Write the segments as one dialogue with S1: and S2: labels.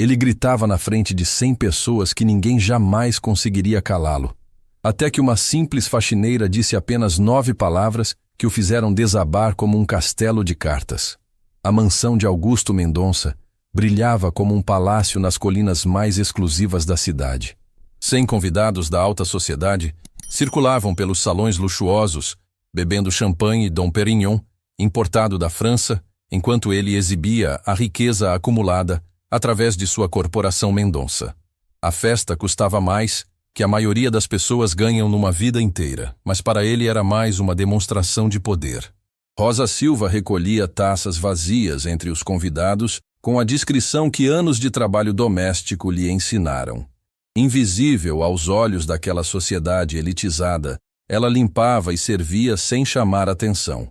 S1: Ele gritava na frente de 100 pessoas que ninguém jamais conseguiria calá-lo. Até que uma simples faxineira disse apenas 9 palavras que o fizeram desabar como um castelo de cartas. A mansão de Augusto Mendonça brilhava como um palácio nas colinas mais exclusivas da cidade. 100 convidados da alta sociedade circulavam pelos salões luxuosos, bebendo champanhe Dom Perignon, importado da França, enquanto ele exibia a riqueza acumulada através de sua corporação Mendonça. A festa custava mais que a maioria das pessoas ganham numa vida inteira, mas para ele era mais uma demonstração de poder. Rosa Silva recolhia taças vazias entre os convidados com a discrição que anos de trabalho doméstico lhe ensinaram. Invisível aos olhos daquela sociedade elitizada, ela limpava e servia sem chamar atenção.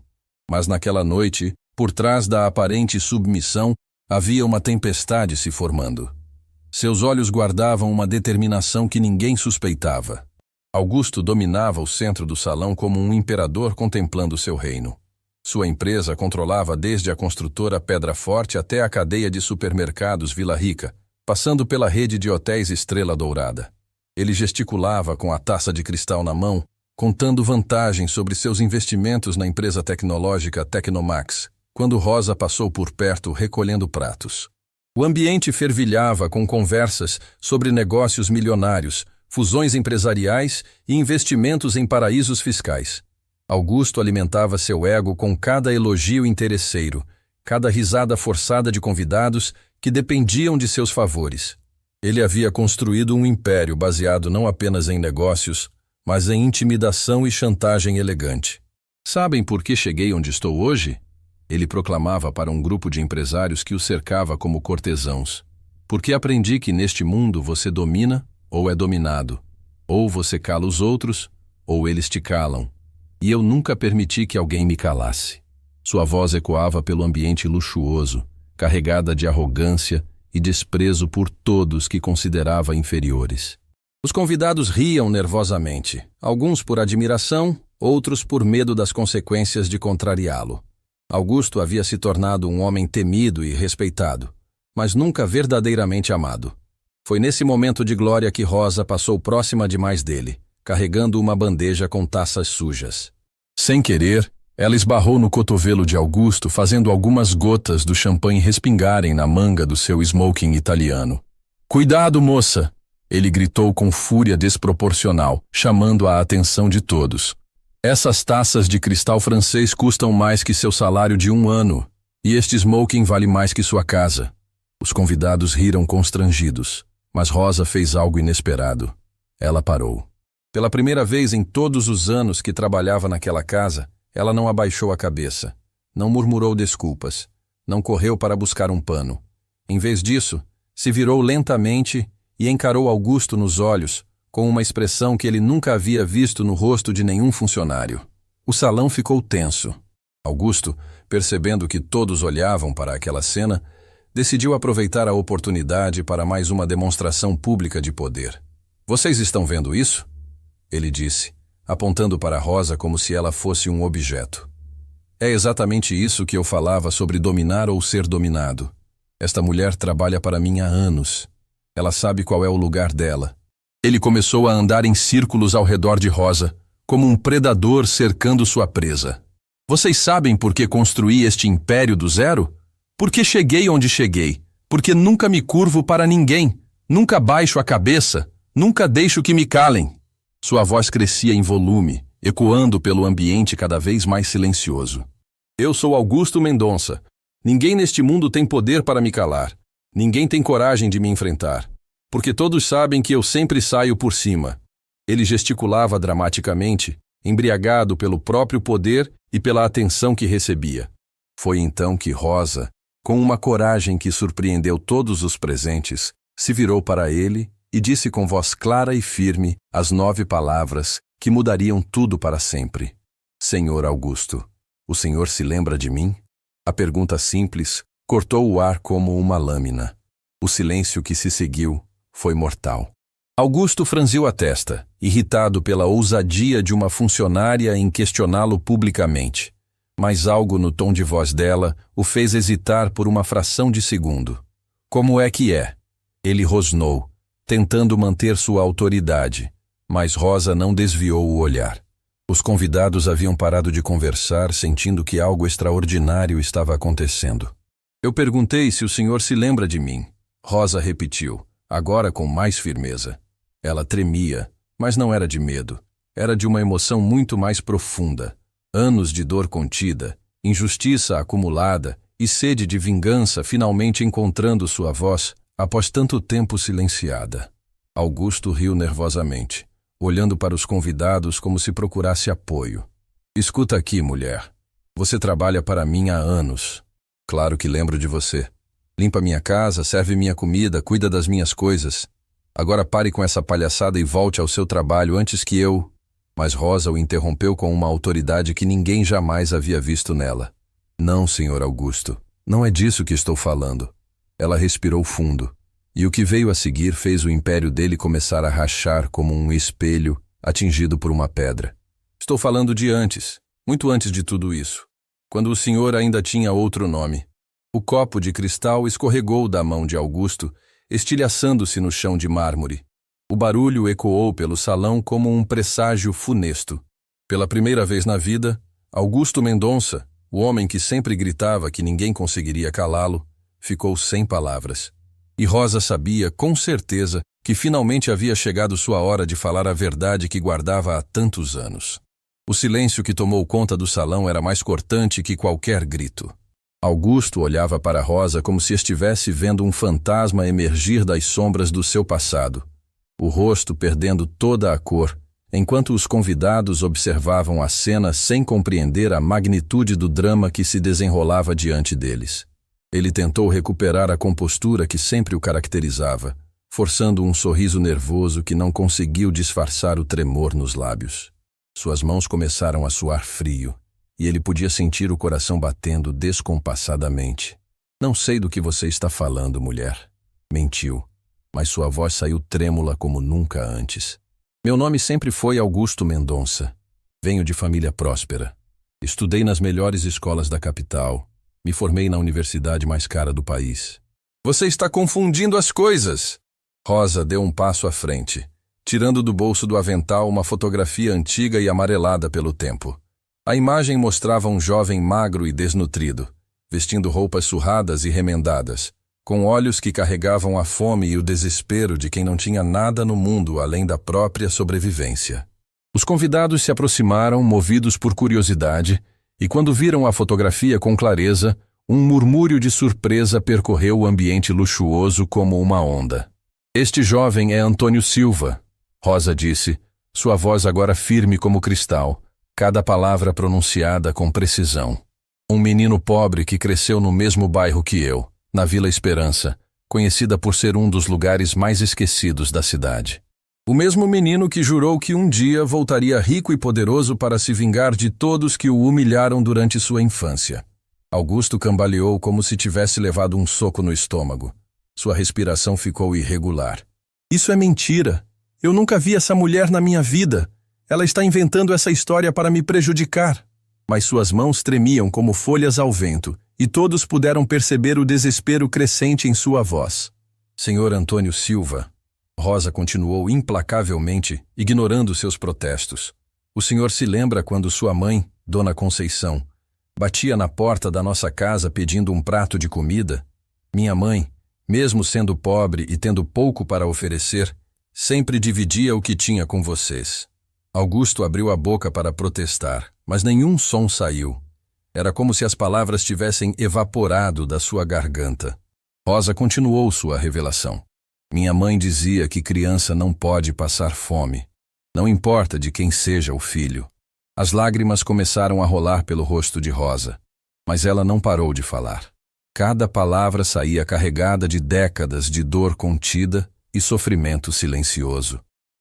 S1: Mas naquela noite, por trás da aparente submissão, havia uma tempestade se formando. Seus olhos guardavam uma determinação que ninguém suspeitava. Augusto dominava o centro do salão como um imperador contemplando seu reino. Sua empresa controlava desde a construtora Pedra Forte até a cadeia de supermercados Vila Rica, passando pela rede de hotéis Estrela Dourada. Ele gesticulava com a taça de cristal na mão, contando vantagens sobre seus investimentos na empresa tecnológica Tecnomax, quando Rosa passou por perto recolhendo pratos. O ambiente fervilhava com conversas sobre negócios milionários, fusões empresariais e investimentos em paraísos fiscais. Augusto alimentava seu ego com cada elogio interesseiro, cada risada forçada de convidados que dependiam de seus favores. Ele havia construído um império baseado não apenas em negócios, mas em intimidação e chantagem elegante. Sabem por que cheguei onde estou hoje? Ele proclamava para um grupo de empresários que o cercava como cortesãos. Porque aprendi que neste mundo você domina ou é dominado. Ou você cala os outros, ou eles te calam. E eu nunca permiti que alguém me calasse. Sua voz ecoava pelo ambiente luxuoso, carregada de arrogância e desprezo por todos que considerava inferiores. Os convidados riam nervosamente, alguns por admiração, outros por medo das consequências de contrariá-lo. Augusto havia se tornado um homem temido e respeitado, mas nunca verdadeiramente amado. Foi nesse momento de glória que Rosa passou próxima demais dele, carregando uma bandeja com taças sujas. Sem querer, ela esbarrou no cotovelo de Augusto, fazendo algumas gotas do champanhe respingarem na manga do seu smoking italiano. "Cuidado, moça!" ele gritou com fúria desproporcional, chamando a atenção de todos. "Essas taças de cristal francês custam mais que seu salário de 1 ano, e este smoking vale mais que sua casa." Os convidados riram constrangidos, mas Rosa fez algo inesperado. Ela parou. Pela primeira vez em todos os anos que trabalhava naquela casa, ela não abaixou a cabeça, não murmurou desculpas, não correu para buscar um pano. Em vez disso, se virou lentamente e encarou Augusto nos olhos, com uma expressão que ele nunca havia visto no rosto de nenhum funcionário. O salão ficou tenso. Augusto, percebendo que todos olhavam para aquela cena, decidiu aproveitar a oportunidade para mais uma demonstração pública de poder. "Vocês estão vendo isso?" ele disse, apontando para Rosa como se ela fosse um objeto. "É exatamente isso que eu falava sobre dominar ou ser dominado. Esta mulher trabalha para mim há anos. Ela sabe qual é o lugar dela." Ele começou a andar em círculos ao redor de Rosa, como um predador cercando sua presa. "Vocês sabem por que construí este império do zero? Por que cheguei onde cheguei? Porque nunca me curvo para ninguém, nunca baixo a cabeça, nunca deixo que me calem." Sua voz crescia em volume, ecoando pelo ambiente cada vez mais silencioso. "Eu sou Augusto Mendonça. Ninguém neste mundo tem poder para me calar. Ninguém tem coragem de me enfrentar. Porque todos sabem que eu sempre saio por cima." Ele gesticulava dramaticamente, embriagado pelo próprio poder e pela atenção que recebia. Foi então que Rosa, com uma coragem que surpreendeu todos os presentes, se virou para ele e disse com voz clara e firme as 9 palavras que mudariam tudo para sempre. "Senhor Augusto, o senhor se lembra de mim?" A pergunta simples cortou o ar como uma lâmina. O silêncio que se seguiu foi mortal. Augusto franziu a testa, irritado pela ousadia de uma funcionária em questioná-lo publicamente. Mas algo no tom de voz dela o fez hesitar por uma fração de segundo. "Como é que é?" Ele rosnou, tentando manter sua autoridade, mas Rosa não desviou o olhar. Os convidados haviam parado de conversar, sentindo que algo extraordinário estava acontecendo. Eu perguntei se o senhor se lembra de mim. Rosa repetiu, agora com mais firmeza. Ela tremia, mas não era de medo. Era de uma emoção muito mais profunda. Anos de dor contida, injustiça acumulada e sede de vingança finalmente encontrando sua voz após tanto tempo silenciada. Augusto riu nervosamente, olhando para os convidados como se procurasse apoio. Escuta aqui, mulher. Você trabalha para mim há anos. Claro que lembro de você. Limpa minha casa, serve minha comida, cuida das minhas coisas. Agora pare com essa palhaçada e volte ao seu trabalho antes que eu... Mas Rosa o interrompeu com uma autoridade que ninguém jamais havia visto nela. Não, senhor Augusto, não é disso que estou falando. Ela respirou fundo, e o que veio a seguir fez o império dele começar a rachar como um espelho atingido por uma pedra. Estou falando de antes, muito antes de tudo isso, quando o senhor ainda tinha outro nome. O copo de cristal escorregou da mão de Augusto, estilhaçando-se no chão de mármore. O barulho ecoou pelo salão como um presságio funesto. Pela primeira vez na vida, Augusto Mendonça, o homem que sempre gritava que ninguém conseguiria calá-lo, ficou sem palavras. E Rosa sabia, com certeza, que finalmente havia chegado sua hora de falar a verdade que guardava há tantos anos. O silêncio que tomou conta do salão era mais cortante que qualquer grito. Augusto olhava para Rosa como se estivesse vendo um fantasma emergir das sombras do seu passado, o rosto perdendo toda a cor, enquanto os convidados observavam a cena sem compreender a magnitude do drama que se desenrolava diante deles. Ele tentou recuperar a compostura que sempre o caracterizava, forçando um sorriso nervoso que não conseguiu disfarçar o tremor nos lábios. Suas mãos começaram a suar frio, e ele podia sentir o coração batendo descompassadamente. Não sei do que você está falando, mulher. Mentiu, mas sua voz saiu trêmula como nunca antes. Meu nome sempre foi Augusto Mendonça. Venho de família próspera. Estudei nas melhores escolas da capital. Me formei na universidade mais cara do país. Você está confundindo as coisas! Rosa deu um passo à frente, tirando do bolso do avental uma fotografia antiga e amarelada pelo tempo. A imagem mostrava um jovem magro e desnutrido, vestindo roupas surradas e remendadas, com olhos que carregavam a fome e o desespero de quem não tinha nada no mundo além da própria sobrevivência. Os convidados se aproximaram, movidos por curiosidade, e quando viram a fotografia com clareza, um murmúrio de surpresa percorreu o ambiente luxuoso como uma onda. Este jovem é Antônio Silva, Rosa disse, sua voz agora firme como cristal, cada palavra pronunciada com precisão. Um menino pobre que cresceu no mesmo bairro que eu, na Vila Esperança, conhecida por ser um dos lugares mais esquecidos da cidade. O mesmo menino que jurou que um dia voltaria rico e poderoso para se vingar de todos que o humilharam durante sua infância. Augusto cambaleou como se tivesse levado um soco no estômago. Sua respiração ficou irregular. Isso é mentira. Eu nunca vi essa mulher na minha vida. Ela está inventando essa história para me prejudicar. Mas suas mãos tremiam como folhas ao vento, e todos puderam perceber o desespero crescente em sua voz. Senhor Antônio Silva, Rosa continuou implacavelmente, ignorando seus protestos. O senhor se lembra quando sua mãe, Dona Conceição, batia na porta da nossa casa pedindo um prato de comida? Minha mãe, mesmo sendo pobre e tendo pouco para oferecer, sempre dividia o que tinha com vocês. Augusto abriu a boca para protestar, mas nenhum som saiu. Era como se as palavras tivessem evaporado da sua garganta. Rosa continuou sua revelação. Minha mãe dizia que criança não pode passar fome. Não importa de quem seja o filho. As lágrimas começaram a rolar pelo rosto de Rosa, mas ela não parou de falar. Cada palavra saía carregada de décadas de dor contida e sofrimento silencioso.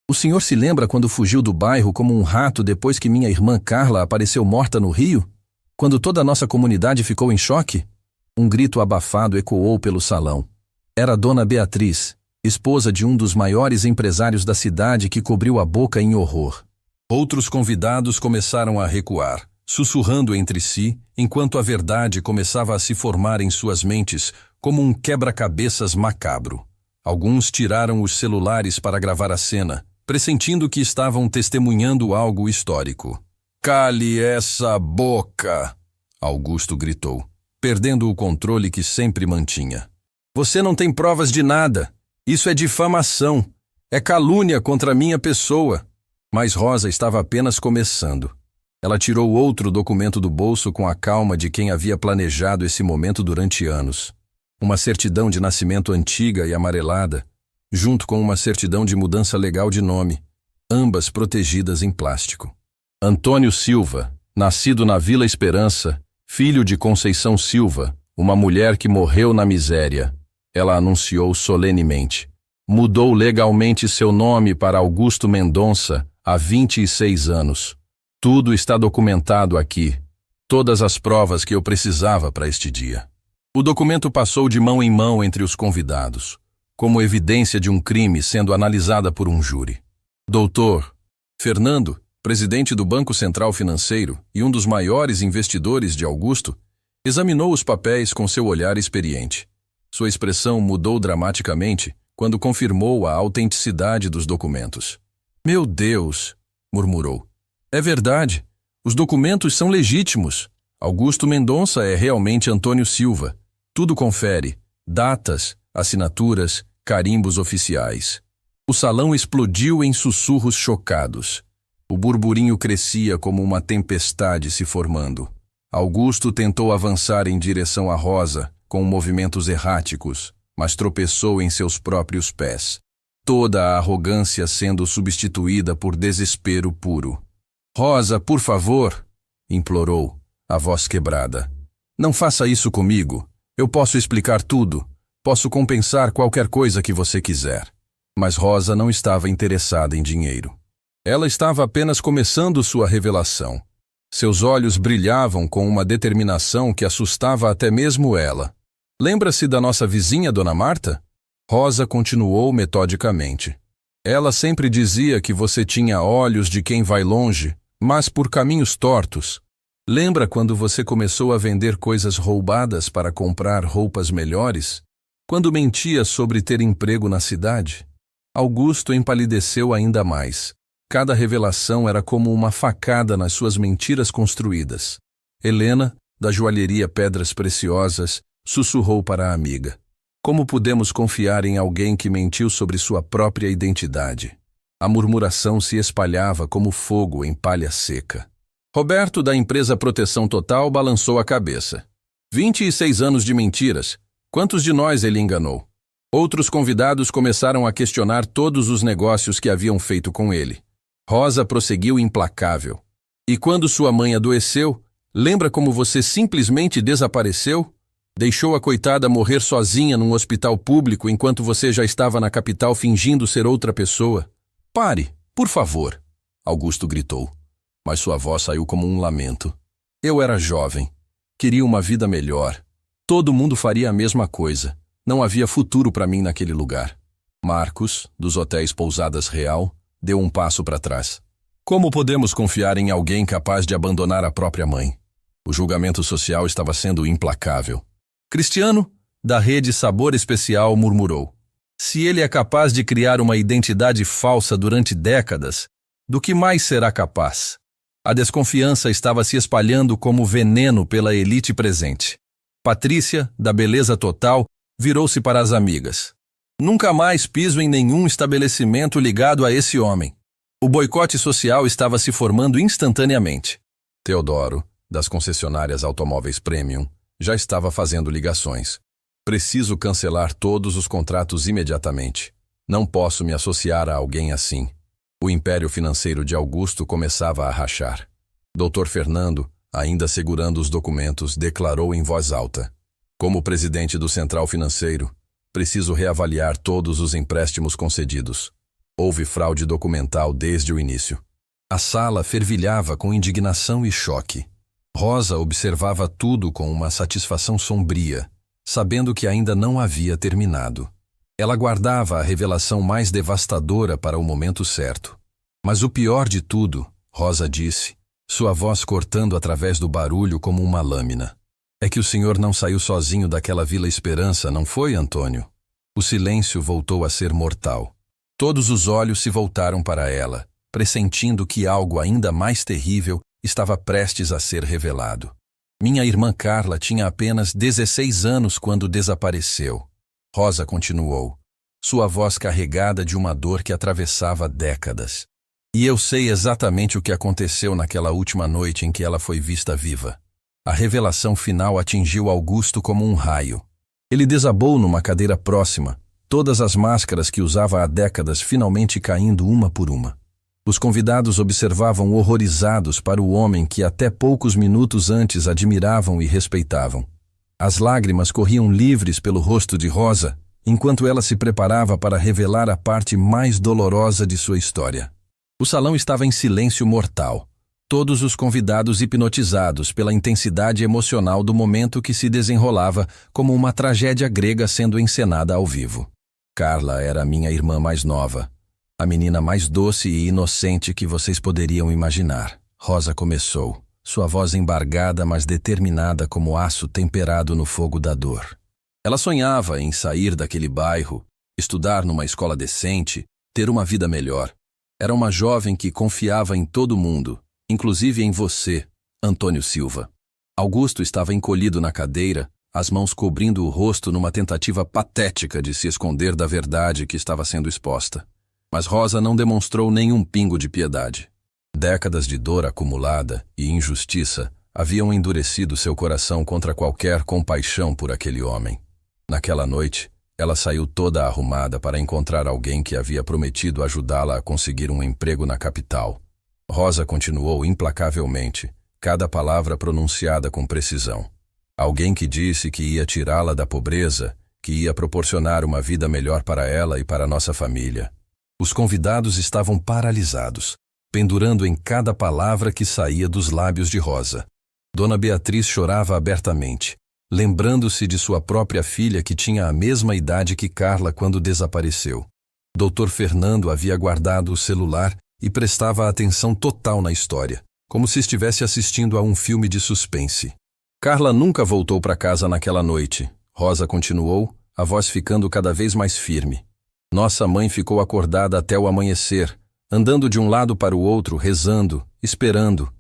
S1: O senhor se lembra quando fugiu do bairro como um rato depois que minha irmã Carla apareceu morta no rio? Quando toda a nossa comunidade ficou em choque? Um grito abafado ecoou pelo salão. Era Dona Beatriz, esposa de um dos maiores empresários da cidade, que cobriu a boca em horror. Outros convidados começaram a recuar, sussurrando entre si, enquanto a verdade começava a se formar em suas mentes como um quebra-cabeças macabro. Alguns tiraram os celulares para gravar a cena, pressentindo que estavam testemunhando algo histórico. "Cale essa boca!" Augusto gritou, perdendo o controle que sempre mantinha. "Você não tem provas de nada. Isso é difamação. É calúnia contra minha pessoa." Mas Rosa estava apenas começando. Ela tirou outro documento do bolso com a calma de quem havia planejado esse momento durante anos. Uma certidão de nascimento antiga e amarelada, junto com uma certidão de mudança legal de nome, ambas protegidas em plástico. Antônio Silva, nascido na Vila Esperança, filho de Conceição Silva, uma mulher que morreu na miséria. Ela anunciou solenemente. Mudou legalmente seu nome para Augusto Mendonça há 26 anos. Tudo está documentado aqui. Todas as provas que eu precisava para este dia. O documento passou de mão em mão entre os convidados, como evidência de um crime sendo analisada por um júri. Doutor Fernando, presidente do Banco Central Financeiro e um dos maiores investidores de Augusto, examinou os papéis com seu olhar experiente. Sua expressão mudou dramaticamente quando confirmou a autenticidade dos documentos. "Meu Deus!" murmurou. "É verdade. Os documentos são legítimos. Augusto Mendonça é realmente Antônio Silva. Tudo confere. Datas, assinaturas, carimbos oficiais." O salão explodiu em sussurros chocados. O burburinho crescia como uma tempestade se formando. Augusto tentou avançar em direção a Rosa, com movimentos erráticos, mas tropeçou em seus próprios pés. Toda a arrogância sendo substituída por desespero puro. "Rosa, por favor", implorou, a voz quebrada. "Não faça isso comigo. Eu posso explicar tudo. Posso compensar qualquer coisa que você quiser." Mas Rosa não estava interessada em dinheiro. Ela estava apenas começando sua revelação. Seus olhos brilhavam com uma determinação que assustava até mesmo ela. "Lembra-se da nossa vizinha, Dona Marta?" Rosa continuou metodicamente. "Ela sempre dizia que você tinha olhos de quem vai longe, mas por caminhos tortos. Lembra quando você começou a vender coisas roubadas para comprar roupas melhores? Quando mentia sobre ter emprego na cidade?" Augusto empalideceu ainda mais. Cada revelação era como uma facada nas suas mentiras construídas. Helena, da joalheria Pedras Preciosas, sussurrou para a amiga. "Como podemos confiar em alguém que mentiu sobre sua própria identidade?" A murmuração se espalhava como fogo em palha seca. Roberto, da empresa Proteção Total, balançou a cabeça. 26 anos de mentiras. Quantos de nós ele enganou? Outros convidados começaram a questionar todos os negócios que haviam feito com ele. Rosa prosseguiu implacável. "E quando sua mãe adoeceu, lembra como você simplesmente desapareceu? Deixou a coitada morrer sozinha num hospital público enquanto você já estava na capital fingindo ser outra pessoa?" "Pare, por favor", Augusto gritou, mas sua voz saiu como um lamento. "Eu era jovem. Queria uma vida melhor. Todo mundo faria a mesma coisa. Não havia futuro para mim naquele lugar." Marcos, dos hotéis Pousadas Real, deu um passo para trás. "Como podemos confiar em alguém capaz de abandonar a própria mãe?" O julgamento social estava sendo implacável. Cristiano, da rede Sabor Especial, murmurou. "Se ele é capaz de criar uma identidade falsa durante décadas, do que mais será capaz?" A desconfiança estava se espalhando como veneno pela elite presente. Patrícia, da Beleza Total, virou-se para as amigas. "Nunca mais piso em nenhum estabelecimento ligado a esse homem." O boicote social estava se formando instantaneamente. Teodoro, das concessionárias Automóveis Premium, já estava fazendo ligações. "Preciso cancelar todos os contratos imediatamente. Não posso me associar a alguém assim." O império financeiro de Augusto começava a rachar. Dr. Fernando, ainda segurando os documentos, declarou em voz alta. "Como presidente do Central Financeiro, preciso reavaliar todos os empréstimos concedidos. Houve fraude documental desde o início." A sala fervilhava com indignação e choque. Rosa observava tudo com uma satisfação sombria, sabendo que ainda não havia terminado. Ela guardava a revelação mais devastadora para o momento certo. "Mas o pior de tudo", Rosa disse, sua voz cortando através do barulho como uma lâmina, "é que o senhor não saiu sozinho daquela Vila Esperança, não foi, Antônio? O silêncio voltou a ser mortal. Todos os olhos se voltaram para ela, pressentindo que algo ainda mais terrível estava prestes a ser revelado. Minha irmã Carla tinha apenas 16 anos quando desapareceu. Rosa continuou, sua voz carregada de uma dor que atravessava décadas. E eu sei exatamente o que aconteceu naquela última noite em que ela foi vista viva. A revelação final atingiu Augusto como um raio. Ele desabou numa cadeira próxima, todas as máscaras que usava há décadas finalmente caindo uma por uma. Os convidados observavam horrorizados para o homem que até poucos minutos antes admiravam e respeitavam. As lágrimas corriam livres pelo rosto de Rosa, enquanto ela se preparava para revelar a parte mais dolorosa de sua história. O salão estava em silêncio mortal, todos os convidados hipnotizados pela intensidade emocional do momento que se desenrolava como uma tragédia grega sendo encenada ao vivo. Carla era a minha irmã mais nova, a menina mais doce e inocente que vocês poderiam imaginar. Rosa começou, sua voz embargada mas determinada como aço temperado no fogo da dor. Ela sonhava em sair daquele bairro, estudar numa escola decente, ter uma vida melhor. Era uma jovem que confiava em todo mundo, inclusive em você, Antônio Silva. Augusto estava encolhido na cadeira, as mãos cobrindo o rosto numa tentativa patética de se esconder da verdade que estava sendo exposta. Mas Rosa não demonstrou nenhum pingo de piedade. Décadas de dor acumulada e injustiça haviam endurecido seu coração contra qualquer compaixão por aquele homem. Naquela noite, ela saiu toda arrumada para encontrar alguém que havia prometido ajudá-la a conseguir um emprego na capital. Rosa continuou implacavelmente, cada palavra pronunciada com precisão. Alguém que disse que ia tirá-la da pobreza, que ia proporcionar uma vida melhor para ela e para nossa família. Os convidados estavam paralisados, pendurando em cada palavra que saía dos lábios de Rosa. Dona Beatriz chorava abertamente, lembrando-se de sua própria filha que tinha a mesma idade que Carla quando desapareceu. Dr. Fernando havia guardado o celular e prestava atenção total na história, como se estivesse assistindo a um filme de suspense. Carla nunca voltou para casa naquela noite. Rosa continuou, a voz ficando cada vez mais firme. Nossa mãe ficou acordada até o amanhecer, andando de um lado para o outro, rezando, esperando.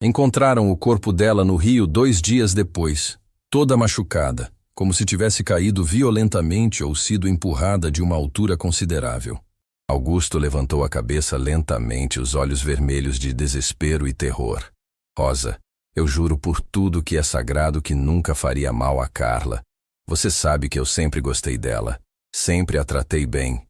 S1: Encontraram o corpo dela no rio 2 dias depois, toda machucada, como se tivesse caído violentamente ou sido empurrada de uma altura considerável. Augusto levantou a cabeça lentamente, os olhos vermelhos de desespero e terror. Rosa, eu juro por tudo que é sagrado que nunca faria mal a Carla. Você sabe que eu sempre gostei dela. Sempre a tratei bem.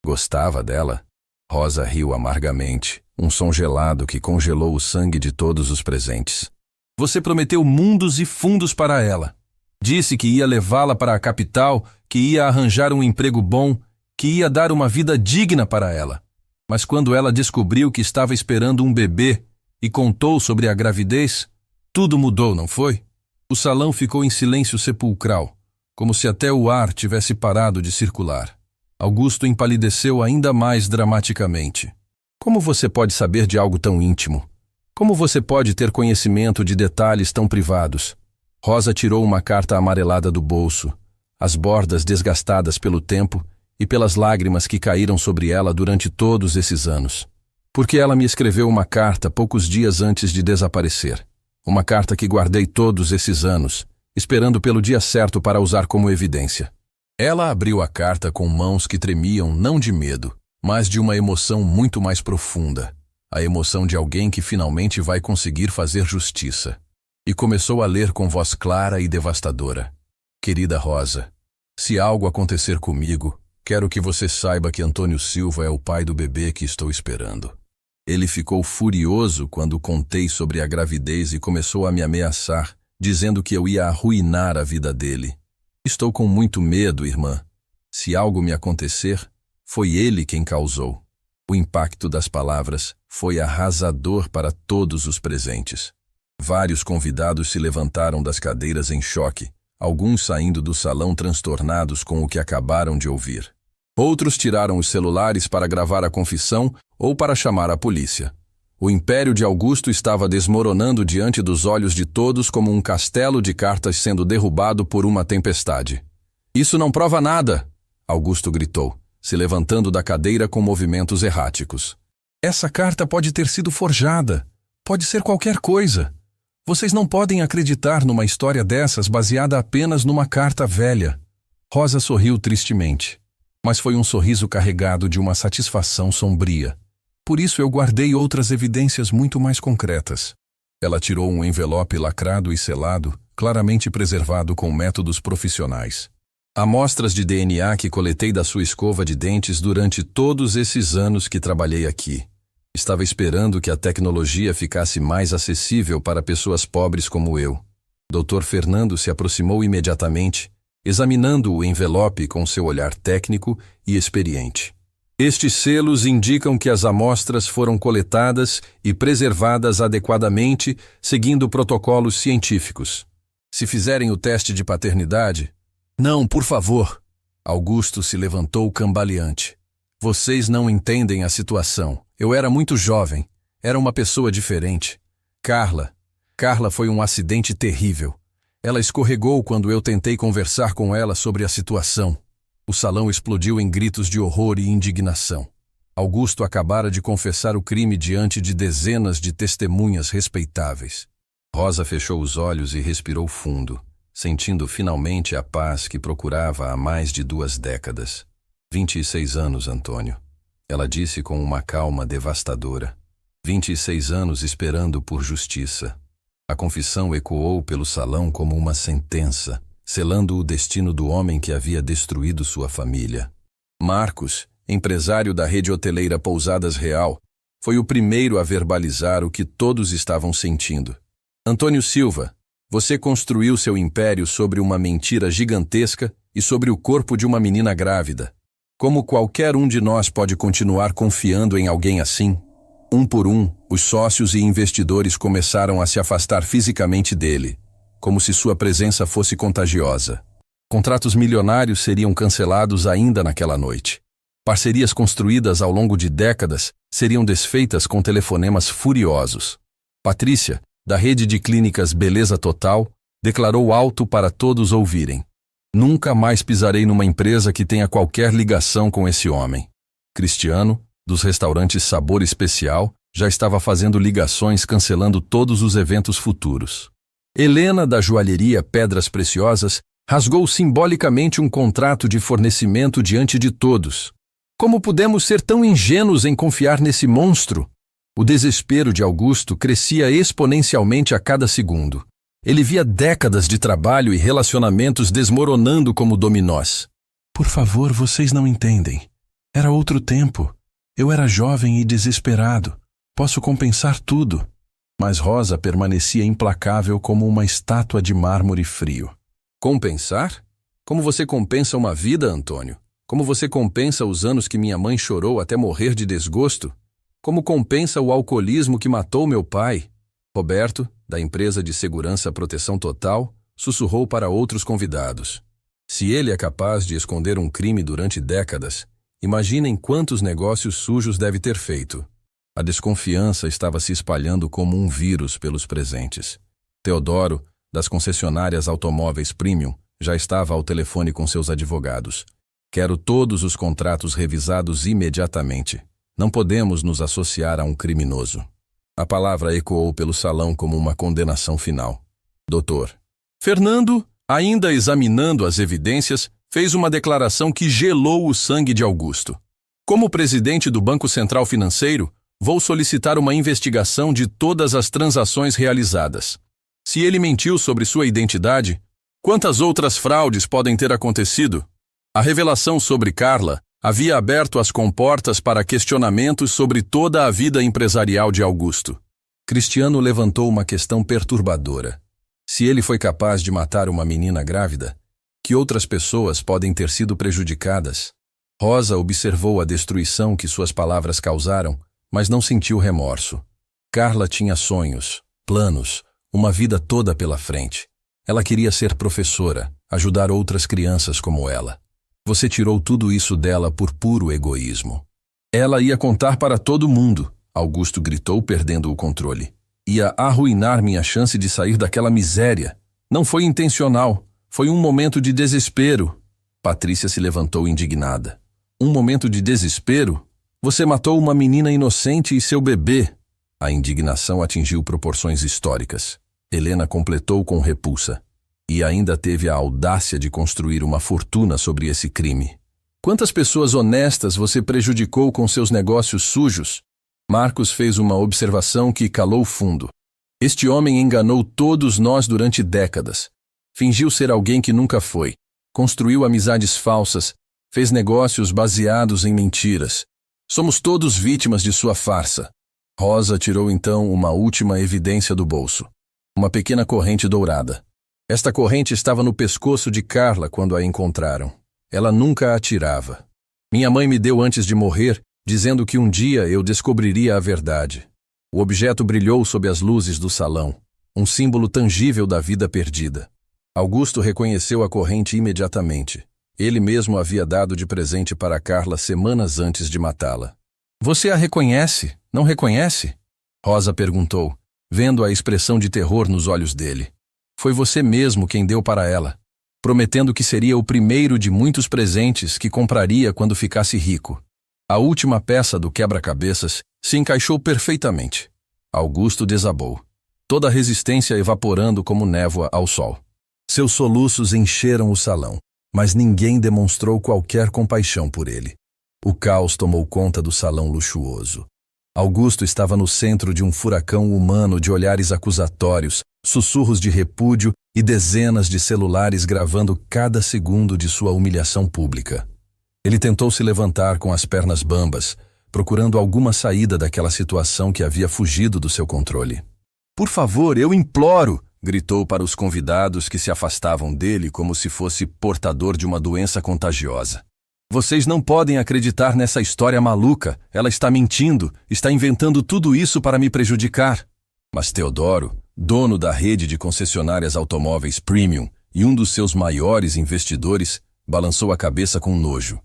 S1: Gostava dela? Rosa riu amargamente, um som gelado que congelou o sangue de todos os presentes. Você prometeu mundos e fundos para ela. Disse que ia levá-la para a capital, que ia arranjar um emprego bom, que ia dar uma vida digna para ela. Mas quando ela descobriu que estava esperando um bebê e contou sobre a gravidez, tudo mudou, não foi? O salão ficou em silêncio sepulcral, como se até o ar tivesse parado de circular. Augusto empalideceu ainda mais dramaticamente. Como você pode saber de algo tão íntimo? Como você pode ter conhecimento de detalhes tão privados? Rosa tirou uma carta amarelada do bolso, as bordas desgastadas pelo tempo e pelas lágrimas que caíram sobre ela durante todos esses anos. Porque ela me escreveu uma carta poucos dias antes de desaparecer. Uma carta que guardei todos esses anos, esperando pelo dia certo para usar como evidência. Ela abriu a carta com mãos que tremiam não de medo, mas de uma emoção muito mais profunda, a emoção de alguém que finalmente vai conseguir fazer justiça. E começou a ler com voz clara e devastadora. Querida Rosa, se algo acontecer comigo, quero que você saiba que Antônio Silva é o pai do bebê que estou esperando. Ele ficou furioso quando contei sobre a gravidez e começou a me ameaçar, dizendo que eu ia arruinar a vida dele. Estou com muito medo, irmã. Se algo me acontecer, foi ele quem causou. O impacto das palavras foi arrasador para todos os presentes. Vários convidados se levantaram das cadeiras em choque, alguns saindo do salão transtornados com o que acabaram de ouvir. Outros tiraram os celulares para gravar a confissão ou para chamar a polícia. O império de Augusto estava desmoronando diante dos olhos de todos como um castelo de cartas sendo derrubado por uma tempestade. Isso não prova nada! Augusto gritou, se levantando da cadeira com movimentos erráticos. Essa carta pode ter sido forjada. Pode ser qualquer coisa. Vocês não podem acreditar numa história dessas baseada apenas numa carta velha. Rosa sorriu tristemente, mas foi um sorriso carregado de uma satisfação sombria. Por isso eu guardei outras evidências muito mais concretas. Ela tirou um envelope lacrado e selado, claramente preservado com métodos profissionais. Amostras de DNA que coletei da sua escova de dentes durante todos esses anos que trabalhei aqui. Estava esperando que a tecnologia ficasse mais acessível para pessoas pobres como eu. Dr. Fernando se aproximou imediatamente, examinando o envelope com seu olhar técnico e experiente. Estes selos indicam que as amostras foram coletadas e preservadas adequadamente, seguindo protocolos científicos. Se fizerem o teste de paternidade... Não, por favor. Augusto se levantou cambaleante. Vocês não entendem a situação. Eu era muito jovem. Era uma pessoa diferente. Carla foi um acidente terrível. Ela escorregou quando eu tentei conversar com ela sobre a situação. O salão explodiu em gritos de horror e indignação. Augusto acabara de confessar o crime diante de dezenas de testemunhas respeitáveis. Rosa fechou os olhos e respirou fundo, sentindo finalmente a paz que procurava há mais de 2 décadas. 26 anos, Antônio. Ela disse com uma calma devastadora. 26 anos esperando por justiça. A confissão ecoou pelo salão como uma sentença, selando o destino do homem que havia destruído sua família. Marcos, empresário da rede hoteleira Pousadas Real, foi o primeiro a verbalizar o que todos estavam sentindo. Antônio Silva, você construiu seu império sobre uma mentira gigantesca e sobre o corpo de uma menina grávida. Como qualquer um de nós pode continuar confiando em alguém assim? Um por um, os sócios e investidores começaram a se afastar fisicamente dele, como se sua presença fosse contagiosa. Contratos milionários seriam cancelados ainda naquela noite. Parcerias construídas ao longo de décadas seriam desfeitas com telefonemas furiosos. Patrícia, da rede de clínicas Beleza Total, declarou alto para todos ouvirem. Nunca mais pisarei numa empresa que tenha qualquer ligação com esse homem. Cristiano, dos restaurantes Sabor Especial, já estava fazendo ligações cancelando todos os eventos futuros. Helena, da joalheria Pedras Preciosas, rasgou simbolicamente um contrato de fornecimento diante de todos. Como pudemos ser tão ingênuos em confiar nesse monstro? O desespero de Augusto crescia exponencialmente a cada segundo. Ele via décadas de trabalho e relacionamentos desmoronando como dominós. Por favor, vocês não entendem. Era outro tempo. Eu era jovem e desesperado. Posso compensar tudo. Mas Rosa permanecia implacável como uma estátua de mármore frio. Compensar? Como você compensa uma vida, Antônio? Como você compensa os anos que minha mãe chorou até morrer de desgosto? Como compensa o alcoolismo que matou meu pai? Roberto, da empresa de segurança Proteção Total, sussurrou para outros convidados. Se ele é capaz de esconder um crime durante décadas, imaginem quantos negócios sujos deve ter feito. A desconfiança estava se espalhando como um vírus pelos presentes. Teodoro, das concessionárias automóveis Premium, já estava ao telefone com seus advogados. Quero todos os contratos revisados imediatamente. Não podemos nos associar a um criminoso. A palavra ecoou pelo salão como uma condenação final. Doutor. Fernando, ainda examinando as evidências, fez uma declaração que gelou o sangue de Augusto. Como presidente do Banco Central Financeiro, vou solicitar uma investigação de todas as transações realizadas. Se ele mentiu sobre sua identidade, quantas outras fraudes podem ter acontecido? A revelação sobre Carla havia aberto as comportas para questionamentos sobre toda a vida empresarial de Augusto. Cristiano levantou uma questão perturbadora. Se ele foi capaz de matar uma menina grávida, que outras pessoas podem ter sido prejudicadas? Rosa observou a destruição que suas palavras causaram, mas não sentiu remorso. Carla tinha sonhos, planos, uma vida toda pela frente. Ela queria ser professora, ajudar outras crianças como ela. Você tirou tudo isso dela por puro egoísmo. Ela ia contar para todo mundo, Augusto gritou, perdendo o controle. Ia arruinar minha chance de sair daquela miséria. Não foi intencional, foi um momento de desespero. Patrícia se levantou indignada. Um momento de desespero? Você matou uma menina inocente e seu bebê. A indignação atingiu proporções históricas. Helena completou com repulsa. E ainda teve a audácia de construir uma fortuna sobre esse crime. Quantas pessoas honestas você prejudicou com seus negócios sujos? Marcos fez uma observação que calou fundo. Este homem enganou todos nós durante décadas. Fingiu ser alguém que nunca foi. Construiu amizades falsas. Fez negócios baseados em mentiras. Somos todos vítimas de sua farsa. Rosa tirou então uma última evidência do bolso. Uma pequena corrente dourada. Esta corrente estava no pescoço de Carla quando a encontraram. Ela nunca a tirava. Minha mãe me deu antes de morrer, dizendo que um dia eu descobriria a verdade. O objeto brilhou sob as luzes do salão, um símbolo tangível da vida perdida. Augusto reconheceu a corrente imediatamente. Ele mesmo havia dado de presente para Carla semanas antes de matá-la. Você a reconhece, não reconhece? Rosa perguntou, vendo a expressão de terror nos olhos dele. Foi você mesmo quem deu para ela, prometendo que seria o primeiro de muitos presentes que compraria quando ficasse rico. A última peça do quebra-cabeças se encaixou perfeitamente. Augusto desabou, toda a resistência evaporando como névoa ao sol. Seus soluços encheram o salão, mas ninguém demonstrou qualquer compaixão por ele. O caos tomou conta do salão luxuoso. Augusto estava no centro de um furacão humano de olhares acusatórios, sussurros de repúdio e dezenas de celulares gravando cada segundo de sua humilhação pública. Ele tentou se levantar com as pernas bambas, procurando alguma saída daquela situação que havia fugido do seu controle. Por favor, eu imploro! Gritou para os convidados que se afastavam dele como se fosse portador de uma doença contagiosa. Vocês não podem acreditar nessa história maluca. Ela está mentindo, está inventando tudo isso para me prejudicar. Mas Teodoro, dono da rede de concessionárias automóveis Premium e um dos seus maiores investidores, balançou a cabeça com nojo.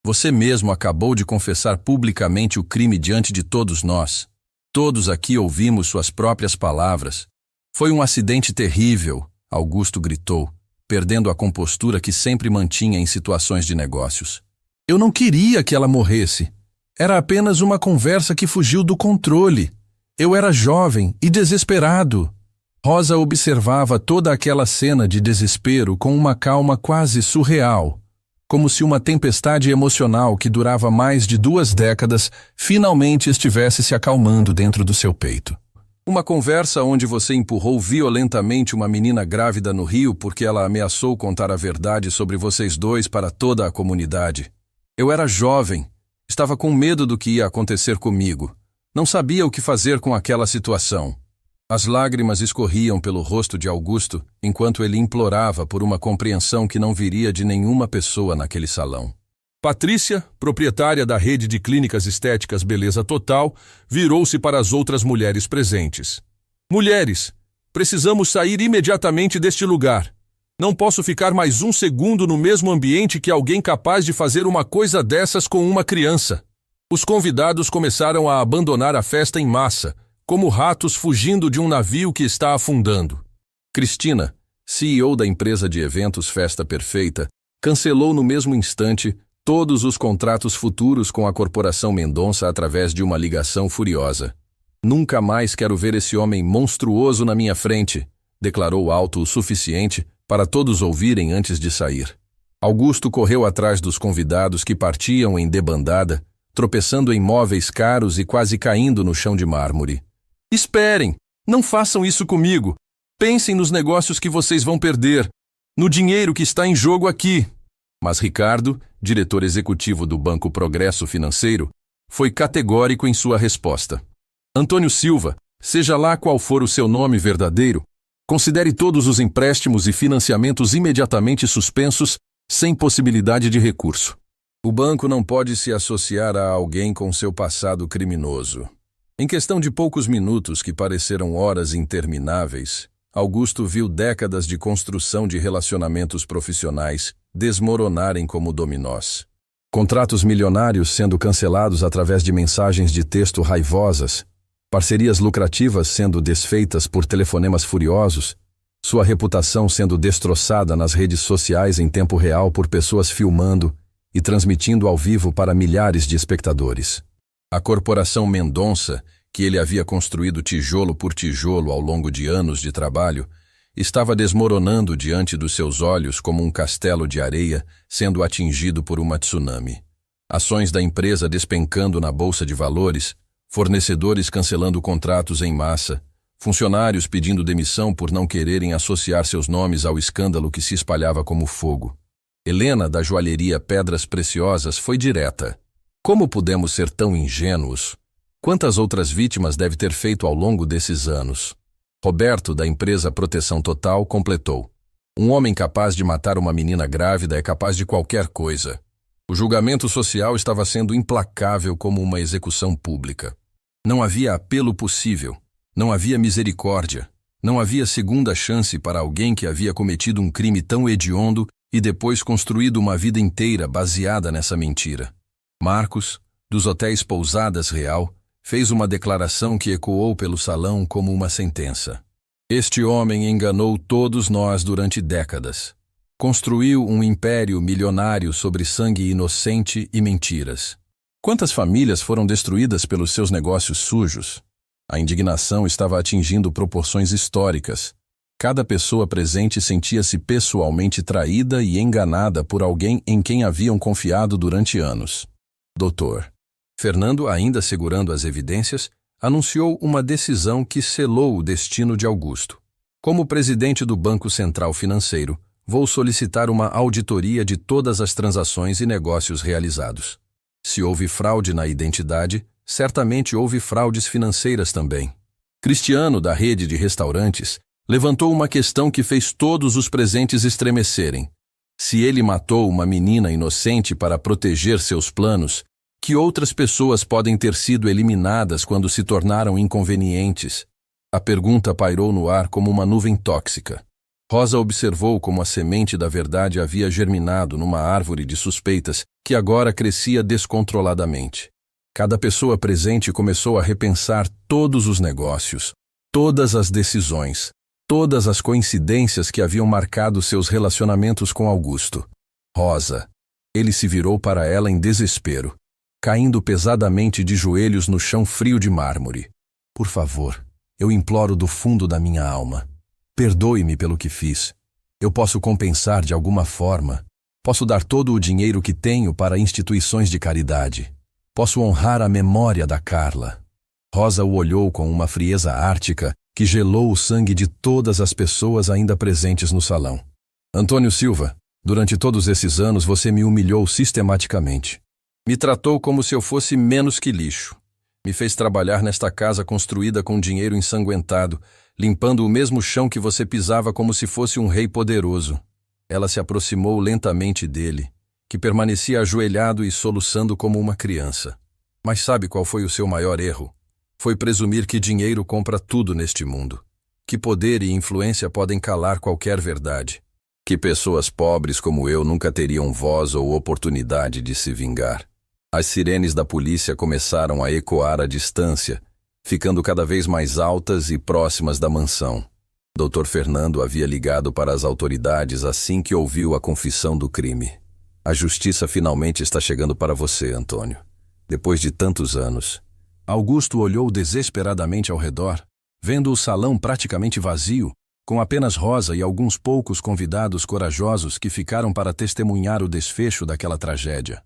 S1: Você mesmo acabou de confessar publicamente o crime diante de todos nós. Todos aqui ouvimos suas próprias palavras. Foi um acidente terrível, Augusto gritou, perdendo a compostura que sempre mantinha em situações de negócios. Eu não queria que ela morresse. Era apenas uma conversa que fugiu do controle. Eu era jovem e desesperado. Rosa observava toda aquela cena de desespero com uma calma quase surreal, como se uma tempestade emocional que durava mais de 2 décadas finalmente estivesse se acalmando dentro do seu peito. Uma conversa onde você empurrou violentamente uma menina grávida no rio porque ela ameaçou contar a verdade sobre vocês dois para toda a comunidade. Eu era jovem, estava com medo do que ia acontecer comigo. Não sabia o que fazer com aquela situação. As lágrimas escorriam pelo rosto de Augusto enquanto ele implorava por uma compreensão que não viria de nenhuma pessoa naquele salão. Patrícia, proprietária da rede de clínicas estéticas Beleza Total, virou-se para as outras mulheres presentes. Mulheres, precisamos sair imediatamente deste lugar. Não posso ficar mais um segundo no mesmo ambiente que alguém capaz de fazer uma coisa dessas com uma criança. Os convidados começaram a abandonar a festa em massa, como ratos fugindo de um navio que está afundando. Cristina, CEO da empresa de eventos Festa Perfeita, cancelou no mesmo instante todos os contratos futuros com a Corporação Mendonça através de uma ligação furiosa. Nunca mais quero ver esse homem monstruoso na minha frente, declarou alto o suficiente para todos ouvirem antes de sair. Augusto correu atrás dos convidados que partiam em debandada, tropeçando em móveis caros e quase caindo no chão de mármore. Esperem! Não façam isso comigo! Pensem nos negócios que vocês vão perder, no dinheiro que está em jogo aqui. Mas Ricardo, diretor executivo do Banco Progresso Financeiro, foi categórico em sua resposta. Antônio Silva, seja lá qual for o seu nome verdadeiro, considere todos os empréstimos e financiamentos imediatamente suspensos, sem possibilidade de recurso. O banco não pode se associar a alguém com seu passado criminoso. Em questão de poucos minutos que pareceram horas intermináveis, Augusto viu décadas de construção de relacionamentos profissionais desmoronarem como dominós. Contratos milionários sendo cancelados através de mensagens de texto raivosas, parcerias lucrativas sendo desfeitas por telefonemas furiosos, Sua reputação sendo destroçada nas redes sociais em tempo real por pessoas filmando e transmitindo ao vivo para milhares de espectadores. A corporação Mendonça, que ele havia construído tijolo por tijolo ao longo de anos de trabalho, estava desmoronando diante dos seus olhos como um castelo de areia sendo atingido por uma tsunami. Ações da empresa despencando na bolsa de valores, fornecedores cancelando contratos em massa, funcionários pedindo demissão por não quererem associar seus nomes ao escândalo que se espalhava como fogo. Helena, da joalheria Pedras Preciosas, foi direta. Como pudemos ser tão ingênuos? Quantas outras vítimas deve ter feito ao longo desses anos? Roberto, da empresa Proteção Total, completou. Um homem capaz de matar uma menina grávida é capaz de qualquer coisa. O julgamento social estava sendo implacável como uma execução pública. Não havia apelo possível. Não havia misericórdia. Não havia segunda chance para alguém que havia cometido um crime tão hediondo e depois construído uma vida inteira baseada nessa mentira. Marcos, dos hotéis Pousadas Real, fez uma declaração que ecoou pelo salão como uma sentença. Este homem enganou todos nós durante décadas. Construiu um império milionário sobre sangue inocente e mentiras. Quantas famílias foram destruídas pelos seus negócios sujos? A indignação estava atingindo proporções históricas. Cada pessoa presente sentia-se pessoalmente traída e enganada por alguém em quem haviam confiado durante anos. Doutor. Fernando, ainda segurando as evidências, anunciou uma decisão que selou o destino de Augusto. Como presidente do Banco Central Financeiro, vou solicitar uma auditoria de todas as transações e negócios realizados. Se houve fraude na identidade, certamente houve fraudes financeiras também. Cristiano, da rede de restaurantes, levantou uma questão que fez todos os presentes estremecerem. Se ele matou uma menina inocente para proteger seus planos, que outras pessoas podem ter sido eliminadas quando se tornaram inconvenientes? A pergunta pairou no ar como uma nuvem tóxica. Rosa observou como a semente da verdade havia germinado numa árvore de suspeitas que agora crescia descontroladamente. Cada pessoa presente começou a repensar todos os negócios, todas as decisões, todas as coincidências que haviam marcado seus relacionamentos com Augusto. Rosa. Ele se virou para ela em desespero, caindo pesadamente de joelhos no chão frio de mármore. Por favor, eu imploro do fundo da minha alma. Perdoe-me pelo que fiz. Eu posso compensar de alguma forma. Posso dar todo o dinheiro que tenho para instituições de caridade. Posso honrar a memória da Carla. Rosa o olhou com uma frieza ártica que gelou o sangue de todas as pessoas ainda presentes no salão. Antônio Silva, durante todos esses anos você me humilhou sistematicamente. Me tratou como se eu fosse menos que lixo. Me fez trabalhar nesta casa construída com dinheiro ensanguentado, limpando o mesmo chão que você pisava como se fosse um rei poderoso. Ela se aproximou lentamente dele, que permanecia ajoelhado e soluçando como uma criança. Mas sabe qual foi o seu maior erro? Foi presumir que dinheiro compra tudo neste mundo. Que poder e influência podem calar qualquer verdade. Que pessoas pobres como eu nunca teriam voz ou oportunidade de se vingar. As sirenes da polícia começaram a ecoar à distância, ficando cada vez mais altas e próximas da mansão. Dr. Fernando havia ligado para as autoridades assim que ouviu a confissão do crime. A justiça finalmente está chegando para você, Antônio. Depois de tantos anos. Augusto olhou desesperadamente ao redor, vendo o salão praticamente vazio, com apenas Rosa e alguns poucos convidados corajosos que ficaram para testemunhar o desfecho daquela tragédia.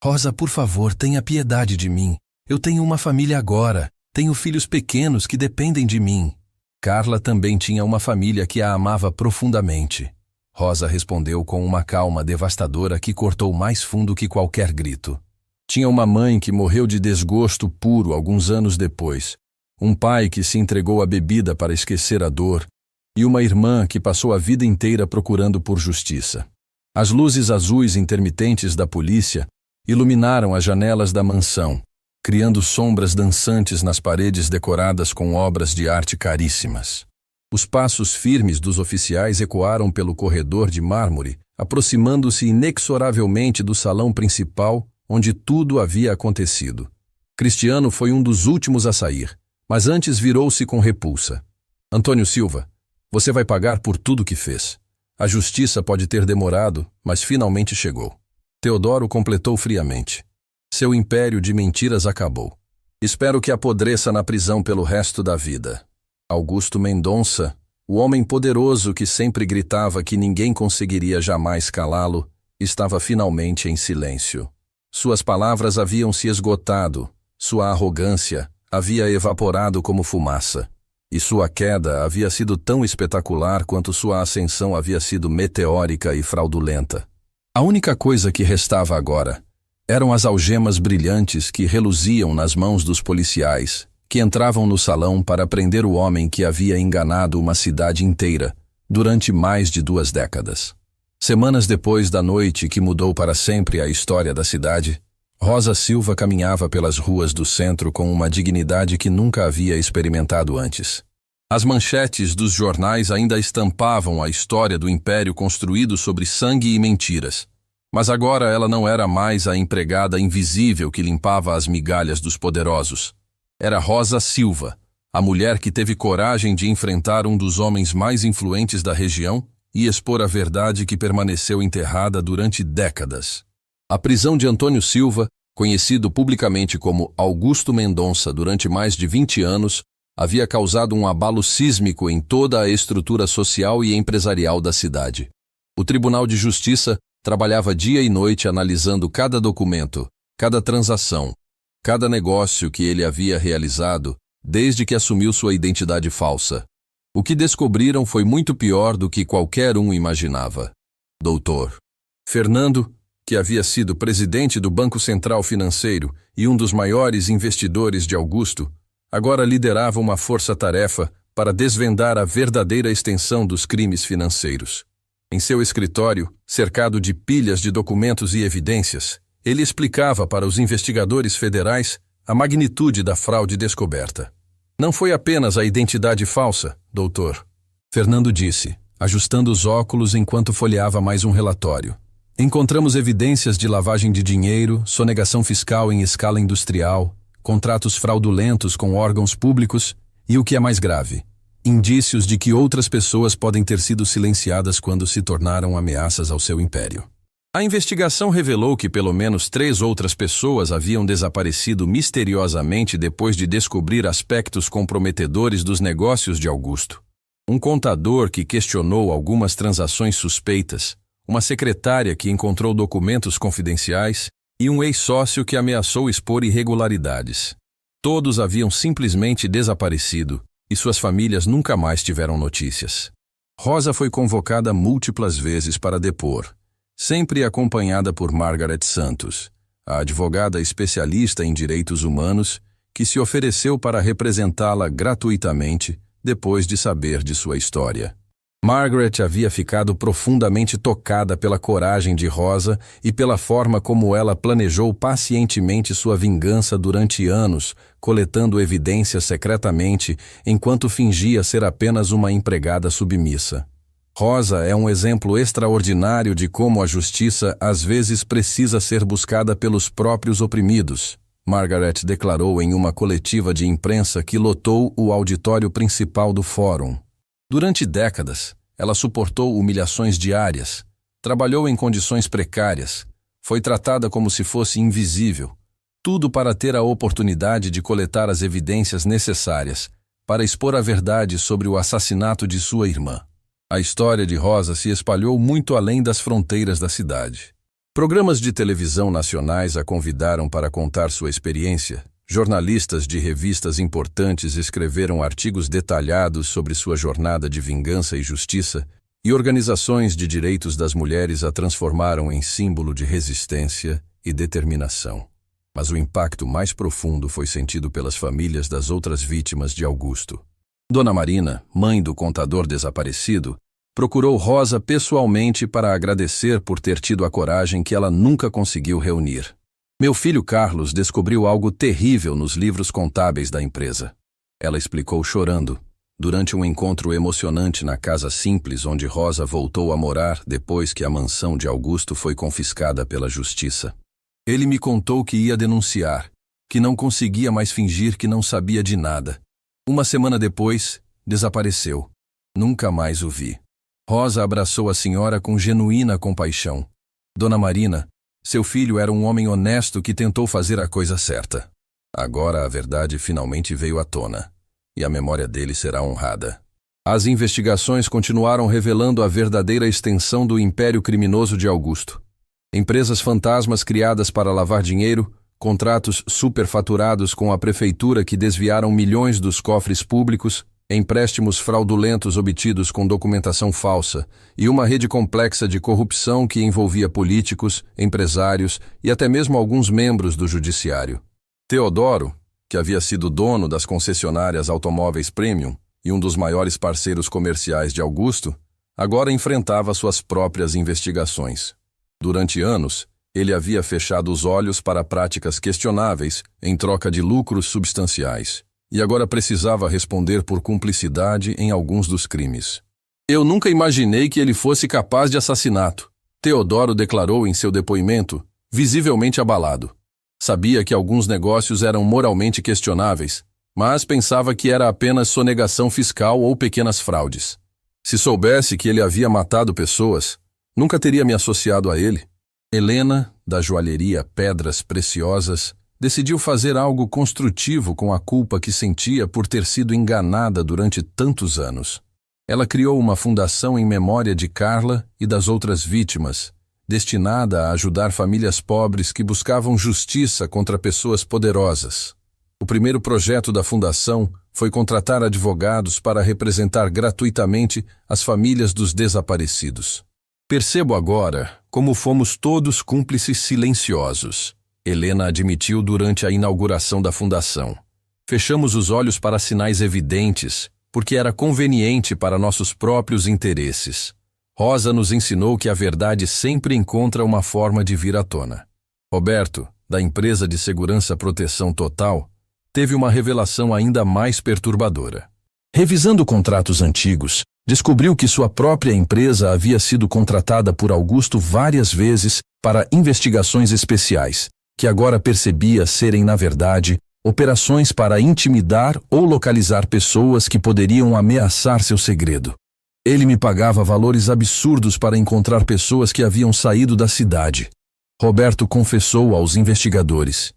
S1: Rosa, por favor, tenha piedade de mim. Eu tenho uma família agora. Tenho filhos pequenos que dependem de mim. Carla também tinha uma família que a amava profundamente. Rosa respondeu com uma calma devastadora que cortou mais fundo que qualquer grito. Tinha uma mãe que morreu de desgosto puro alguns anos depois, um pai que se entregou à bebida para esquecer a dor, e uma irmã que passou a vida inteira procurando por justiça. As luzes azuis intermitentes da polícia iluminaram as janelas da mansão, criando sombras dançantes nas paredes decoradas com obras de arte caríssimas. Os passos firmes dos oficiais ecoaram pelo corredor de mármore, aproximando-se inexoravelmente do salão principal, onde tudo havia acontecido. Cristiano foi um dos últimos a sair, mas antes virou-se com repulsa. Antônio Silva, Você vai pagar por tudo que fez. A justiça pode ter demorado, mas finalmente chegou. Teodoro completou friamente. Seu império de mentiras acabou. Espero que apodreça na prisão pelo resto da vida. Augusto Mendonça, o homem poderoso que sempre gritava que ninguém conseguiria jamais calá-lo, estava finalmente em silêncio. Suas palavras haviam se esgotado, sua arrogância havia evaporado como fumaça, e sua queda havia sido tão espetacular quanto sua ascensão havia sido meteórica e fraudulenta. A única coisa que restava agora eram as algemas brilhantes que reluziam nas mãos dos policiais, que entravam no salão para prender o homem que havia enganado uma cidade inteira durante mais de 2 décadas. Semanas depois da noite que mudou para sempre a história da cidade, Rosa Silva caminhava pelas ruas do centro com uma dignidade que nunca havia experimentado antes. As manchetes dos jornais ainda estampavam a história do império construído sobre sangue e mentiras. Mas agora ela não era mais a empregada invisível que limpava as migalhas dos poderosos. Era Rosa Silva, a mulher que teve coragem de enfrentar um dos homens mais influentes da região e expor a verdade que permaneceu enterrada durante décadas. A prisão de Antônio Silva, conhecido publicamente como Augusto Mendonça durante mais de 20 anos, havia causado um abalo sísmico em toda a estrutura social e empresarial da cidade. O Tribunal de Justiça trabalhava dia e noite analisando cada documento, cada transação, cada negócio que ele havia realizado desde que assumiu sua identidade falsa. O que descobriram foi muito pior do que qualquer um imaginava. Doutor Fernando, que havia sido presidente do Banco Central Financeiro e um dos maiores investidores de Augusto, agora liderava uma força-tarefa para desvendar a verdadeira extensão dos crimes financeiros. Em seu escritório, cercado de pilhas de documentos e evidências, ele explicava para os investigadores federais a magnitude da fraude descoberta. Não foi apenas a identidade falsa, doutor, Fernando disse, ajustando os óculos enquanto folheava mais um relatório. Encontramos evidências de lavagem de dinheiro, sonegação fiscal em escala industrial, contratos fraudulentos com órgãos públicos e, o que é mais grave, indícios de que outras pessoas podem ter sido silenciadas quando se tornaram ameaças ao seu império. A investigação revelou que pelo menos 3 outras pessoas haviam desaparecido misteriosamente depois de descobrir aspectos comprometedores dos negócios de Augusto. Um contador que questionou algumas transações suspeitas, uma secretária que encontrou documentos confidenciais e um ex-sócio que ameaçou expor irregularidades. Todos haviam simplesmente desaparecido e suas famílias nunca mais tiveram notícias. Rosa foi convocada múltiplas vezes para depor, sempre acompanhada por Margaret Santos, a advogada especialista em direitos humanos, que se ofereceu para representá-la gratuitamente depois de saber de sua história. Margaret havia ficado profundamente tocada pela coragem de Rosa e pela forma como ela planejou pacientemente sua vingança durante anos, coletando evidências secretamente enquanto fingia ser apenas uma empregada submissa. Rosa é um exemplo extraordinário de como a justiça às vezes precisa ser buscada pelos próprios oprimidos, Margaret declarou em uma coletiva de imprensa que lotou o auditório principal do fórum. Durante décadas, ela suportou humilhações diárias, trabalhou em condições precárias, foi tratada como se fosse invisível, tudo para ter a oportunidade de coletar as evidências necessárias para expor a verdade sobre o assassinato de sua irmã. A história de Rosa se espalhou muito além das fronteiras da cidade. Programas de televisão nacionais a convidaram para contar sua experiência. Jornalistas de revistas importantes escreveram artigos detalhados sobre sua jornada de vingança e justiça, e organizações de direitos das mulheres a transformaram em símbolo de resistência e determinação. Mas o impacto mais profundo foi sentido pelas famílias das outras vítimas de Augusto. Dona Marina, mãe do contador desaparecido, procurou Rosa pessoalmente para agradecer por ter tido a coragem que ela nunca conseguiu reunir. Meu filho Carlos descobriu algo terrível nos livros contábeis da empresa. Ela explicou chorando, durante um encontro emocionante na casa simples onde Rosa voltou a morar depois que a mansão de Augusto foi confiscada pela justiça. Ele me contou que ia denunciar, que não conseguia mais fingir que não sabia de nada. Uma semana depois, desapareceu. Nunca mais o vi. Rosa abraçou a senhora com genuína compaixão. Dona Marina, seu filho era um homem honesto que tentou fazer a coisa certa. Agora a verdade finalmente veio à tona, e a memória dele será honrada. As investigações continuaram revelando a verdadeira extensão do império criminoso de Augusto. Empresas fantasmas criadas para lavar dinheiro, contratos superfaturados com a prefeitura que desviaram milhões dos cofres públicos, empréstimos fraudulentos obtidos com documentação falsa e uma rede complexa de corrupção que envolvia políticos, empresários e até mesmo alguns membros do judiciário. Teodoro, que havia sido dono das concessionárias Automóveis Premium e um dos maiores parceiros comerciais de Augusto, agora enfrentava suas próprias investigações. Durante anos, ele havia fechado os olhos para práticas questionáveis em troca de lucros substanciais, e agora precisava responder por cumplicidade em alguns dos crimes. Eu nunca imaginei que ele fosse capaz de assassinato, Teodoro declarou em seu depoimento, visivelmente abalado. Sabia que alguns negócios eram moralmente questionáveis, mas pensava que era apenas sonegação fiscal ou pequenas fraudes. Se soubesse que ele havia matado pessoas, nunca teria me associado a ele. Helena, da joalheria Pedras Preciosas, decidiu fazer algo construtivo com a culpa que sentia por ter sido enganada durante tantos anos. Ela criou uma fundação em memória de Carla e das outras vítimas, destinada a ajudar famílias pobres que buscavam justiça contra pessoas poderosas. O primeiro projeto da fundação foi contratar advogados para representar gratuitamente as famílias dos desaparecidos. Percebo agora como fomos todos cúmplices silenciosos, Helena admitiu durante a inauguração da fundação. Fechamos os olhos para sinais evidentes, porque era conveniente para nossos próprios interesses. Rosa nos ensinou que a verdade sempre encontra uma forma de vir à tona. Roberto, da empresa de segurança Proteção Total, teve uma revelação ainda mais perturbadora. Revisando contratos antigos, descobriu que sua própria empresa havia sido contratada por Augusto várias vezes para investigações especiais, que agora percebia serem, na verdade, operações para intimidar ou localizar pessoas que poderiam ameaçar seu segredo. Ele me pagava valores absurdos para encontrar pessoas que haviam saído da cidade. Roberto confessou aos investigadores.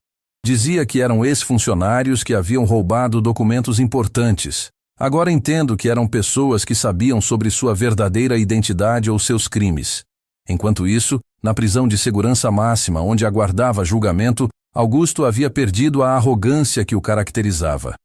S1: Dizia que eram ex-funcionários que haviam roubado documentos importantes. Agora entendo que eram pessoas que sabiam sobre sua verdadeira identidade ou seus crimes. Enquanto isso, na prisão de segurança máxima, onde aguardava julgamento, Augusto havia perdido a arrogância que o caracterizava.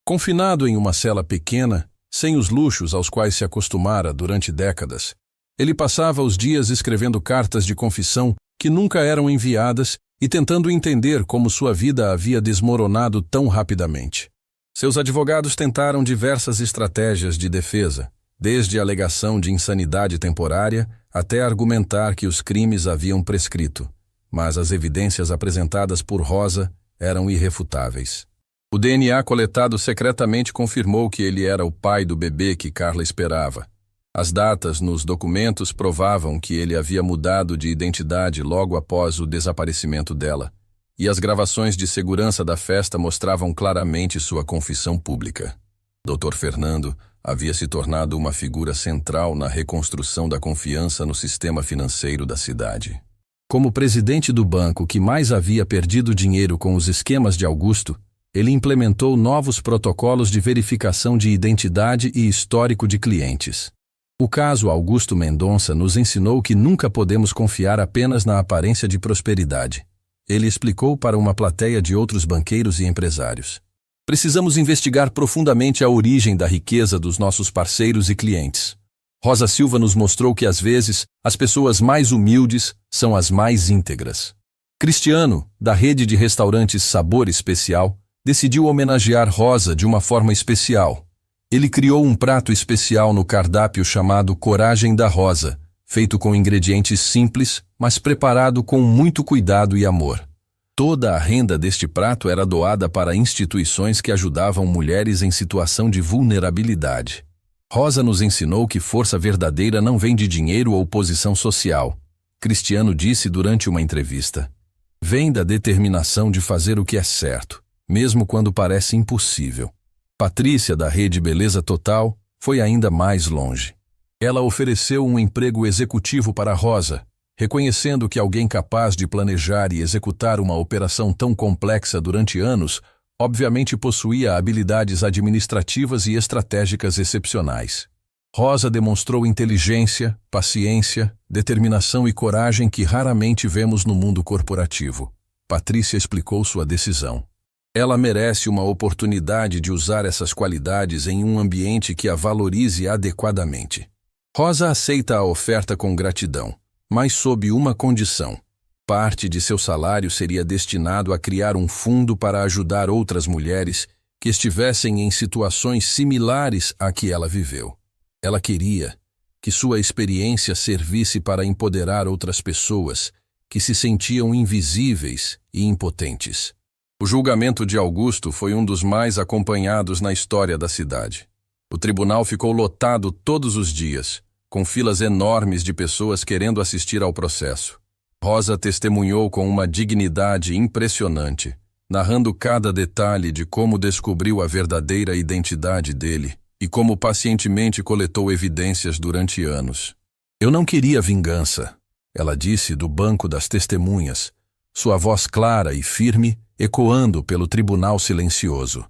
S1: Confinado em uma cela pequena, sem os luxos aos quais se acostumara durante décadas, ele passava os dias escrevendo cartas de confissão que nunca eram enviadas e tentando entender como sua vida havia desmoronado tão rapidamente. Seus advogados tentaram diversas estratégias de defesa, desde a alegação de insanidade temporária até argumentar que os crimes haviam prescrito, mas as evidências apresentadas por Rosa eram irrefutáveis. O DNA coletado secretamente confirmou que ele era o pai do bebê que Carla esperava. As datas nos documentos provavam que ele havia mudado de identidade logo após o desaparecimento dela, e as gravações de segurança da festa mostravam claramente sua confissão pública. Dr. Fernando havia se tornado uma figura central na reconstrução da confiança no sistema financeiro da cidade. Como presidente do banco que mais havia perdido dinheiro com os esquemas de Augusto, ele implementou novos protocolos de verificação de identidade e histórico de clientes. O caso Augusto Mendonça nos ensinou que nunca podemos confiar apenas na aparência de prosperidade. Ele explicou para uma plateia de outros banqueiros e empresários. Precisamos investigar profundamente a origem da riqueza dos nossos parceiros e clientes. Rosa Silva nos mostrou que, às vezes, as pessoas mais humildes são as mais íntegras. Cristiano, da rede de restaurantes Sabor Especial, decidiu homenagear Rosa de uma forma especial. Ele criou um prato especial no cardápio chamado Coragem da Rosa, feito com ingredientes simples, mas preparado com muito cuidado e amor. Toda a renda deste prato era doada para instituições que ajudavam mulheres em situação de vulnerabilidade. Rosa nos ensinou que força verdadeira não vem de dinheiro ou posição social. Cristiano disse durante uma entrevista: vem da determinação de fazer o que é certo, mesmo quando parece impossível. Patrícia, da rede Beleza Total, foi ainda mais longe. Ela ofereceu um emprego executivo para Rosa, reconhecendo que alguém capaz de planejar e executar uma operação tão complexa durante anos, obviamente possuía habilidades administrativas e estratégicas excepcionais. Rosa demonstrou inteligência, paciência, determinação e coragem que raramente vemos no mundo corporativo. Patrícia explicou sua decisão. Ela merece uma oportunidade de usar essas qualidades em um ambiente que a valorize adequadamente. Rosa aceita a oferta com gratidão, mas sob uma condição. Parte de seu salário seria destinado a criar um fundo para ajudar outras mulheres que estivessem em situações similares à que ela viveu. Ela queria que sua experiência servisse para empoderar outras pessoas que se sentiam invisíveis e impotentes. O julgamento de Augusto foi um dos mais acompanhados na história da cidade. O tribunal ficou lotado todos os dias, com filas enormes de pessoas querendo assistir ao processo. Rosa testemunhou com uma dignidade impressionante, narrando cada detalhe de como descobriu a verdadeira identidade dele e como pacientemente coletou evidências durante anos. Eu não queria vingança, ela disse do banco das testemunhas, sua voz clara e firme ecoando pelo tribunal silencioso.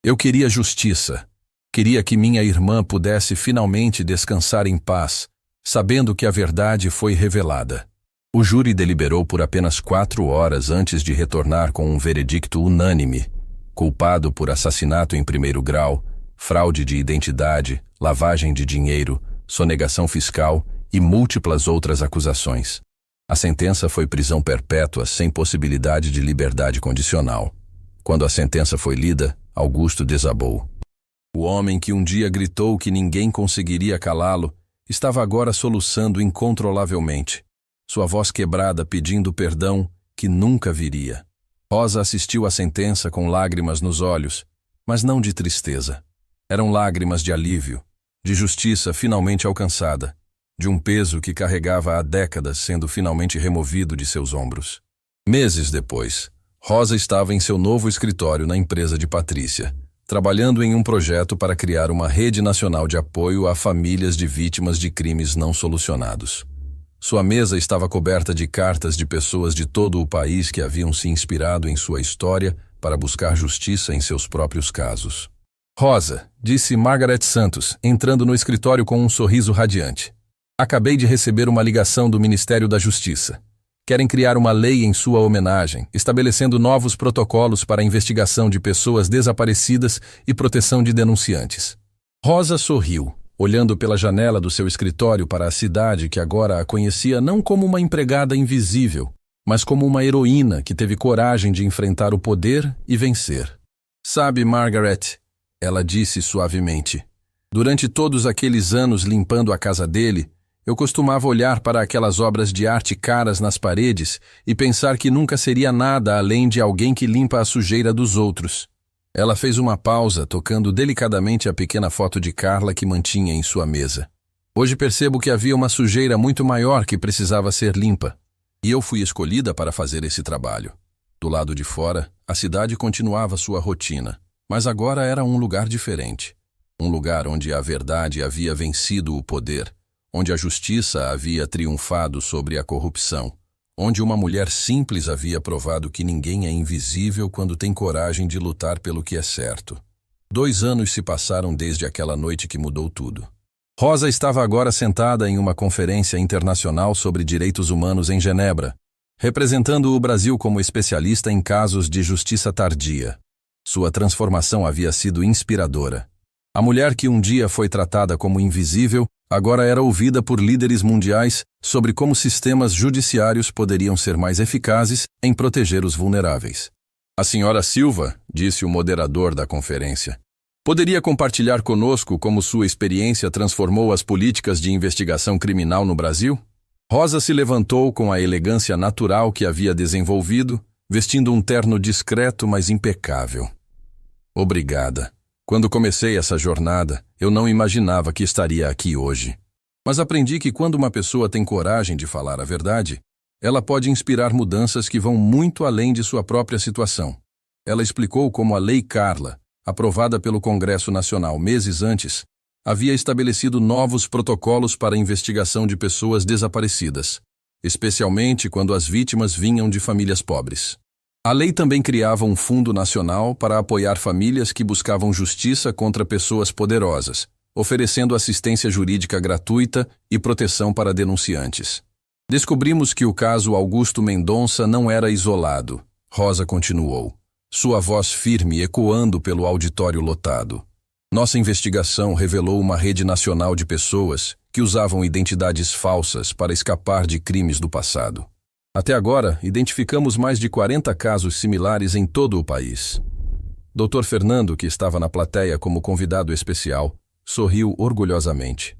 S1: Eu queria justiça. Queria que minha irmã pudesse finalmente descansar em paz, sabendo que a verdade foi revelada. O júri deliberou por apenas 4 horas antes de retornar com um veredicto unânime, culpado por assassinato em primeiro grau, fraude de identidade, lavagem de dinheiro, sonegação fiscal e múltiplas outras acusações. A sentença foi prisão perpétua sem possibilidade de liberdade condicional. Quando a sentença foi lida, Augusto desabou. O homem que um dia gritou que ninguém conseguiria calá-lo, estava agora soluçando incontrolavelmente, sua voz quebrada pedindo perdão que nunca viria. Rosa assistiu à sentença com lágrimas nos olhos, mas não de tristeza. Eram lágrimas de alívio, de justiça finalmente alcançada, de um peso que carregava há décadas sendo finalmente removido de seus ombros. Meses depois, Rosa estava em seu novo escritório na empresa de Patrícia, trabalhando em um projeto para criar uma rede nacional de apoio a famílias de vítimas de crimes não solucionados. Sua mesa estava coberta de cartas de pessoas de todo o país que haviam se inspirado em sua história para buscar justiça em seus próprios casos. Rosa, disse Margaret Santos, entrando no escritório com um sorriso radiante. Acabei de receber uma ligação do Ministério da Justiça. Querem criar uma lei em sua homenagem, estabelecendo novos protocolos para a investigação de pessoas desaparecidas e proteção de denunciantes. Rosa sorriu, olhando pela janela do seu escritório para a cidade que agora a conhecia não como uma empregada invisível, mas como uma heroína que teve coragem de enfrentar o poder e vencer. Sabe, Margaret, ela disse suavemente, durante todos aqueles anos limpando a casa dele, eu costumava olhar para aquelas obras de arte caras nas paredes e pensar que nunca seria nada além de alguém que limpa a sujeira dos outros. Ela fez uma pausa, tocando delicadamente a pequena foto de Carla que mantinha em sua mesa. Hoje percebo que havia uma sujeira muito maior que precisava ser limpa, e eu fui escolhida para fazer esse trabalho. Do lado de fora, a cidade continuava sua rotina, mas agora era um lugar diferente. Um lugar onde a verdade havia vencido o poder, onde a justiça havia triunfado sobre a corrupção, onde uma mulher simples havia provado que ninguém é invisível quando tem coragem de lutar pelo que é certo. 2 anos se passaram desde aquela noite que mudou tudo. Rosa estava agora sentada em uma conferência internacional sobre direitos humanos em Genebra, representando o Brasil como especialista em casos de justiça tardia. Sua transformação havia sido inspiradora. A mulher que um dia foi tratada como invisível, agora era ouvida por líderes mundiais sobre como sistemas judiciários poderiam ser mais eficazes em proteger os vulneráveis. A senhora Silva, disse o moderador da conferência, poderia compartilhar conosco como sua experiência transformou as políticas de investigação criminal no Brasil? Rosa se levantou com a elegância natural que havia desenvolvido, vestindo um terno discreto, mas impecável. Obrigada. Quando comecei essa jornada, eu não imaginava que estaria aqui hoje. Mas aprendi que quando uma pessoa tem coragem de falar a verdade, ela pode inspirar mudanças que vão muito além de sua própria situação. Ela explicou como a Lei Carla, aprovada pelo Congresso Nacional meses antes, havia estabelecido novos protocolos para a investigação de pessoas desaparecidas, especialmente quando as vítimas vinham de famílias pobres. A lei também criava um fundo nacional para apoiar famílias que buscavam justiça contra pessoas poderosas, oferecendo assistência jurídica gratuita e proteção para denunciantes. Descobrimos que o caso Augusto Mendonça não era isolado. Rosa continuou, sua voz firme ecoando pelo auditório lotado. Nossa investigação revelou uma rede nacional de pessoas que usavam identidades falsas para escapar de crimes do passado. Até agora, identificamos mais de 40 casos similares em todo o país. Dr. Fernando, que estava na plateia como convidado especial, sorriu orgulhosamente.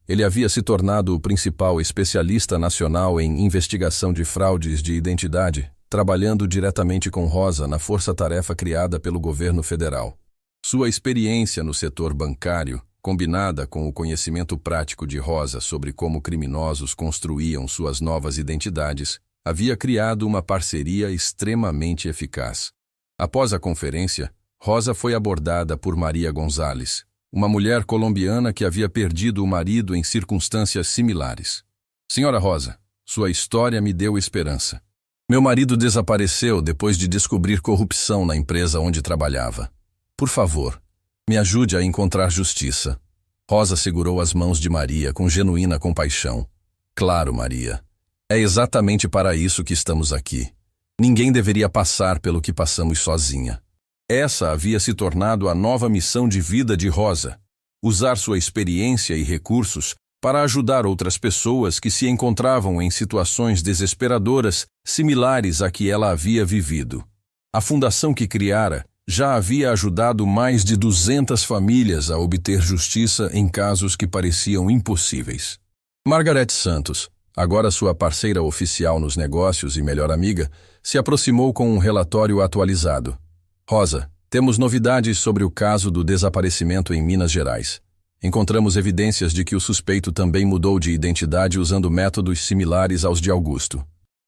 S1: Ele havia se tornado o principal especialista nacional em investigação de fraudes de identidade, trabalhando diretamente com Rosa na força-tarefa criada pelo governo federal. Sua experiência no setor bancário, combinada com o conhecimento prático de Rosa sobre como criminosos construíam suas novas identidades, havia criado uma parceria extremamente eficaz. Após a conferência, Rosa foi abordada por Maria Gonzalez, uma mulher colombiana que havia perdido o marido em circunstâncias similares. Senhora Rosa, sua história me deu esperança. Meu marido desapareceu depois de descobrir corrupção na empresa onde trabalhava. Por favor, me ajude a encontrar justiça. Rosa segurou as mãos de Maria com genuína compaixão. Claro, Maria. É exatamente para isso que estamos aqui. Ninguém deveria passar pelo que passamos sozinha. Essa havia se tornado a nova missão de vida de Rosa, usar sua experiência e recursos para ajudar outras pessoas que se encontravam em situações desesperadoras similares à que ela havia vivido. A fundação que criara já havia ajudado mais de 200 famílias a obter justiça em casos que pareciam impossíveis. Margarete Santos, agora sua parceira oficial nos negócios e melhor amiga, se aproximou com um relatório atualizado. Rosa, temos novidades sobre o caso do desaparecimento em Minas Gerais. Encontramos evidências de que o suspeito também mudou de identidade usando métodos similares aos de Augusto.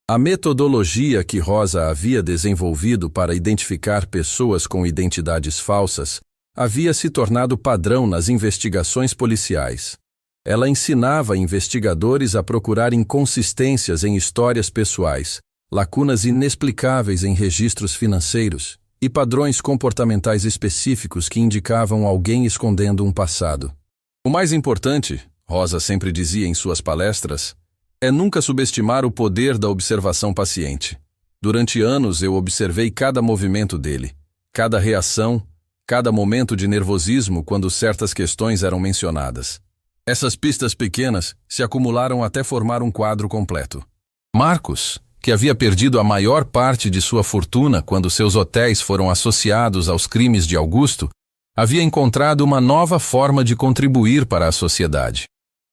S1: A metodologia que Rosa havia desenvolvido para identificar pessoas com identidades falsas havia se tornado padrão nas investigações policiais. Ela ensinava investigadores a procurar inconsistências em histórias pessoais, lacunas inexplicáveis em registros financeiros e padrões comportamentais específicos que indicavam alguém escondendo um passado. O mais importante, Rosa sempre dizia em suas palestras, é nunca subestimar o poder da observação paciente. Durante anos eu observei cada movimento dele, cada reação, cada momento de nervosismo quando certas questões eram mencionadas. Essas pistas pequenas se acumularam até formar um quadro completo. Marcos, que havia perdido a maior parte de sua fortuna quando seus hotéis foram associados aos crimes de Augusto, havia encontrado uma nova forma de contribuir para a sociedade.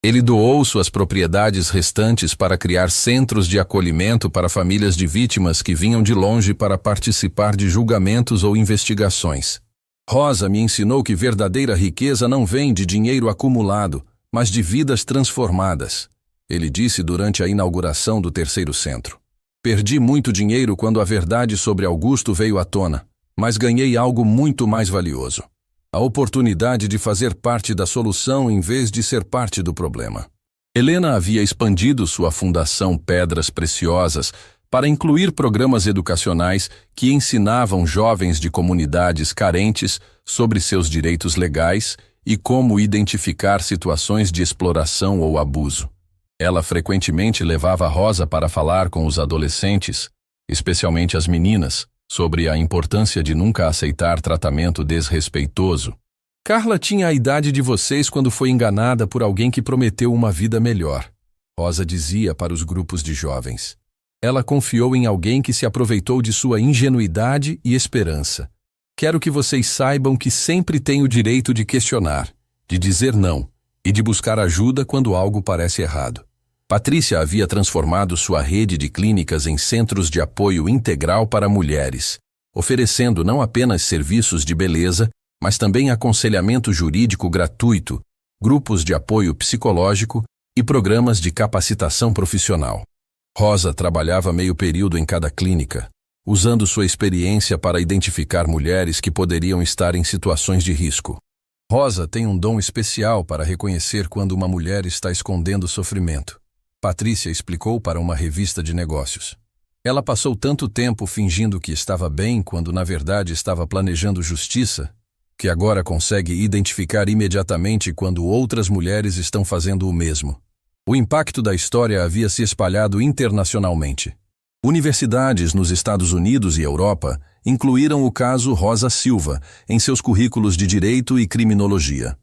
S1: Ele doou suas propriedades restantes para criar centros de acolhimento para famílias de vítimas que vinham de longe para participar de julgamentos ou investigações. Rosa me ensinou que verdadeira riqueza não vem de dinheiro acumulado, mas de vidas transformadas, ele disse durante a inauguração do terceiro centro. Perdi muito dinheiro quando a verdade sobre Augusto veio à tona, mas ganhei algo muito mais valioso. A oportunidade de fazer parte da solução em vez de ser parte do problema. Helena havia expandido sua fundação Pedras Preciosas para incluir programas educacionais que ensinavam jovens de comunidades carentes sobre seus direitos legais e como identificar situações de exploração ou abuso. Ela frequentemente levava Rosa para falar com os adolescentes, especialmente as meninas, sobre a importância de nunca aceitar tratamento desrespeitoso. Carla tinha a idade de vocês quando foi enganada por alguém que prometeu uma vida melhor, Rosa dizia para os grupos de jovens. Ela confiou em alguém que se aproveitou de sua ingenuidade e esperança. Quero que vocês saibam que sempre têm o direito de questionar, de dizer não e de buscar ajuda quando algo parece errado. Patrícia havia transformado sua rede de clínicas em centros de apoio integral para mulheres, oferecendo não apenas serviços de beleza, mas também aconselhamento jurídico gratuito, grupos de apoio psicológico e programas de capacitação profissional. Rosa trabalhava meio período em cada clínica, usando sua experiência para identificar mulheres que poderiam estar em situações de risco. Rosa tem um dom especial para reconhecer quando uma mulher está escondendo sofrimento. Patrícia explicou para uma revista de negócios. Ela passou tanto tempo fingindo que estava bem quando na verdade estava planejando justiça, que agora consegue identificar imediatamente quando outras mulheres estão fazendo o mesmo. O impacto da história havia se espalhado internacionalmente. Universidades nos Estados Unidos e Europa incluíram o caso Rosa Silva em seus currículos de Direito e Criminologia.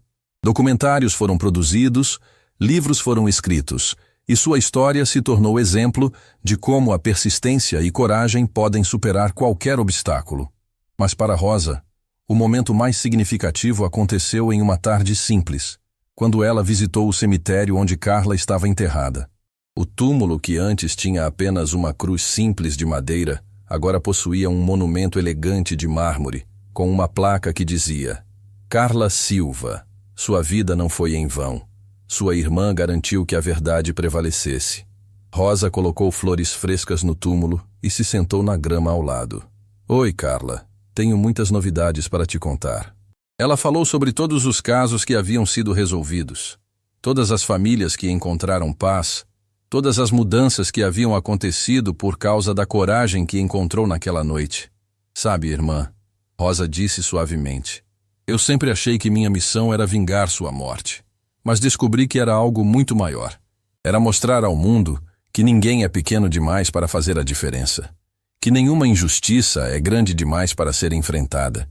S1: Documentários foram produzidos, livros foram escritos, e sua história se tornou exemplo de como a persistência e coragem podem superar qualquer obstáculo. Mas para Rosa, o momento mais significativo aconteceu em uma tarde simples, quando ela visitou o cemitério onde Carla estava enterrada. O túmulo, que antes tinha apenas uma cruz simples de madeira, agora possuía um monumento elegante de mármore, com uma placa que dizia: Carla Silva, sua vida não foi em vão. Sua irmã garantiu que a verdade prevalecesse. Rosa colocou flores frescas no túmulo e se sentou na grama ao lado. Oi, Carla. Tenho muitas novidades para te contar. Ela falou sobre todos os casos que haviam sido resolvidos, todas as famílias que encontraram paz, todas as mudanças que haviam acontecido por causa da coragem que encontrou naquela noite. Sabe, irmã, Rosa disse suavemente, eu sempre achei que minha missão era vingar sua morte, mas descobri que era algo muito maior. Era mostrar ao mundo que ninguém é pequeno demais para fazer a diferença, que nenhuma injustiça é grande demais para ser enfrentada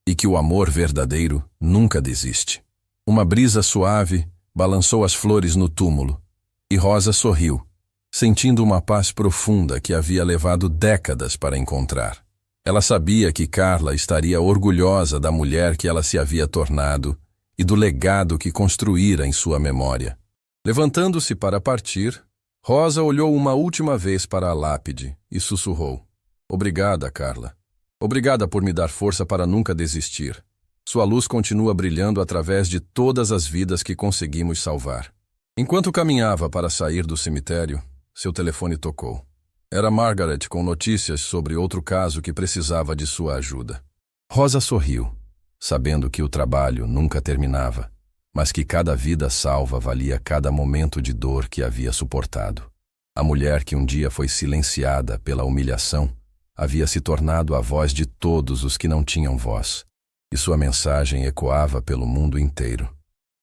S1: e que o amor verdadeiro nunca desiste. Uma brisa suave balançou as flores no túmulo e Rosa sorriu, sentindo uma paz profunda que havia levado décadas para encontrar. Ela sabia que Carla estaria orgulhosa da mulher que ela se havia tornado e do legado que construíra em sua memória. Levantando-se para partir, Rosa olhou uma última vez para a lápide e sussurrou: Obrigada, Carla. Obrigada por me dar força para nunca desistir. Sua luz continua brilhando através de todas as vidas que conseguimos salvar. Enquanto caminhava para sair do cemitério, seu telefone tocou. Era Margaret com notícias sobre outro caso que precisava de sua ajuda. Rosa sorriu, sabendo que o trabalho nunca terminava, mas que cada vida salva valia cada momento de dor que havia suportado. A mulher que um dia foi silenciada pela humilhação havia se tornado a voz de todos os que não tinham voz, e sua mensagem ecoava pelo mundo inteiro.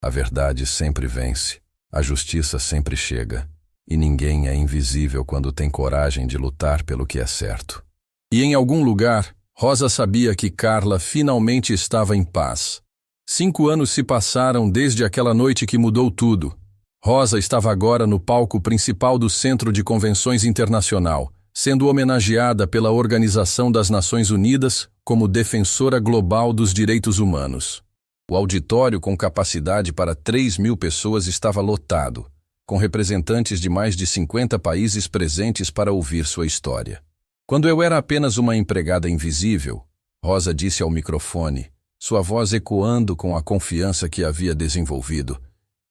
S1: A verdade sempre vence, a justiça sempre chega, e ninguém é invisível quando tem coragem de lutar pelo que é certo. E em algum lugar, Rosa sabia que Carla finalmente estava em paz. 5 anos se passaram desde aquela noite que mudou tudo. Rosa estava agora no palco principal do Centro de Convenções Internacional, sendo homenageada pela Organização das Nações Unidas como defensora global dos direitos humanos. O auditório, com capacidade para 3.000 pessoas, estava lotado, com representantes de mais de 50 países presentes para ouvir sua história. Quando eu era apenas uma empregada invisível, Rosa disse ao microfone, sua voz ecoando com a confiança que havia desenvolvido,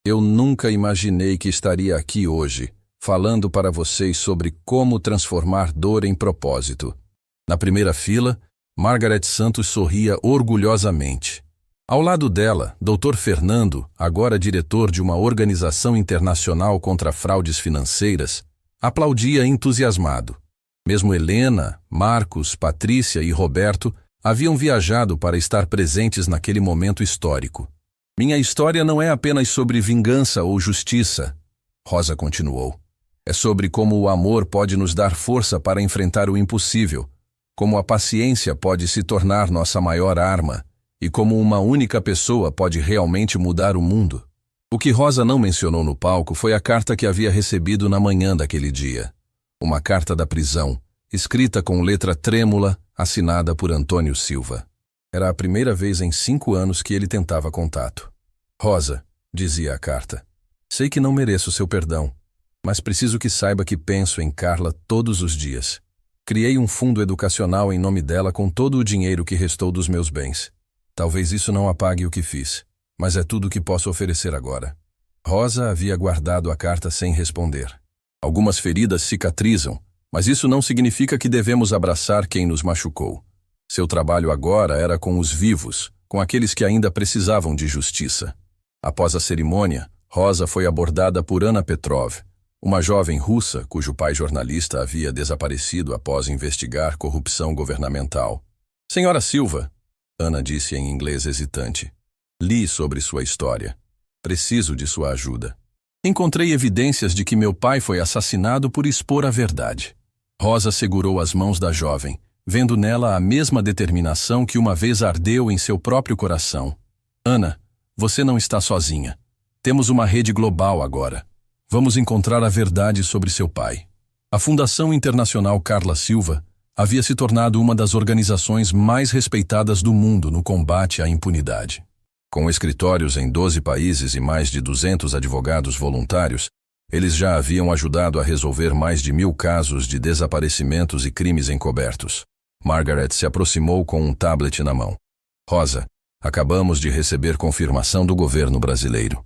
S1: eu nunca imaginei que estaria aqui hoje, falando para vocês sobre como transformar dor em propósito. Na primeira fila, Margaret Santos sorria orgulhosamente. Ao lado dela, Dr. Fernando, agora diretor de uma organização internacional contra fraudes financeiras, aplaudia entusiasmado. Mesmo Helena, Marcos, Patrícia e Roberto haviam viajado para estar presentes naquele momento histórico. Minha história não é apenas sobre vingança ou justiça, Rosa continuou. É sobre como o amor pode nos dar força para enfrentar o impossível, como a paciência pode se tornar nossa maior arma e como uma única pessoa pode realmente mudar o mundo. O que Rosa não mencionou no palco foi a carta que havia recebido na manhã daquele dia. Uma carta da prisão, escrita com letra trêmula, assinada por Antônio Silva. Era a primeira vez em 5 anos que ele tentava contato. Rosa, dizia a carta, sei que não mereço seu perdão, mas preciso que saiba que penso em Carla todos os dias. Criei um fundo educacional em nome dela com todo o dinheiro que restou dos meus bens. Talvez isso não apague o que fiz, mas é tudo o que posso oferecer agora. Rosa havia guardado a carta sem responder. Algumas feridas cicatrizam, mas isso não significa que devemos abraçar quem nos machucou. Seu trabalho agora era com os vivos, com aqueles que ainda precisavam de justiça. Após a cerimônia, Rosa foi abordada por Anna Petrov, uma jovem russa cujo pai jornalista havia desaparecido após investigar corrupção governamental. Senhora Silva, Anna disse em inglês hesitante, li sobre sua história. Preciso de sua ajuda. Encontrei evidências de que meu pai foi assassinado por expor a verdade. Rosa segurou as mãos da jovem, vendo nela a mesma determinação que uma vez ardeu em seu próprio coração. Ana, você não está sozinha. Temos uma rede global agora. Vamos encontrar a verdade sobre seu pai. A Fundação Internacional Carla Silva havia se tornado uma das organizações mais respeitadas do mundo no combate à impunidade. Com escritórios em 12 países e mais de 200 advogados voluntários, eles já haviam ajudado a resolver mais de 1000 casos de desaparecimentos e crimes encobertos. Margaret se aproximou com um tablet na mão. Rosa, acabamos de receber confirmação do governo brasileiro.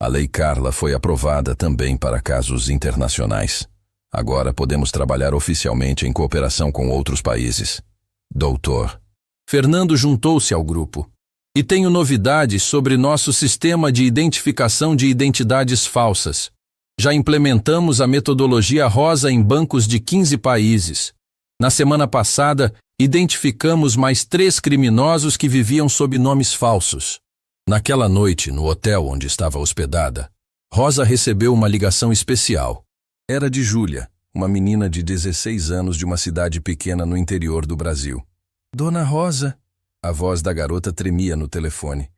S1: A Lei Carla foi aprovada também para casos internacionais. Agora podemos trabalhar oficialmente em cooperação com outros países. Doutor. Fernando juntou-se ao grupo. E tenho novidades sobre nosso sistema de identificação de identidades falsas. Já implementamos a metodologia Rosa em bancos de 15 países. Na semana passada, identificamos mais 3 criminosos que viviam sob nomes falsos. Naquela noite, no hotel onde estava hospedada, Rosa recebeu uma ligação especial. Era de Júlia, uma menina de 16 anos de uma cidade pequena no interior do Brasil. Dona Rosa, a voz da garota tremia no telefone.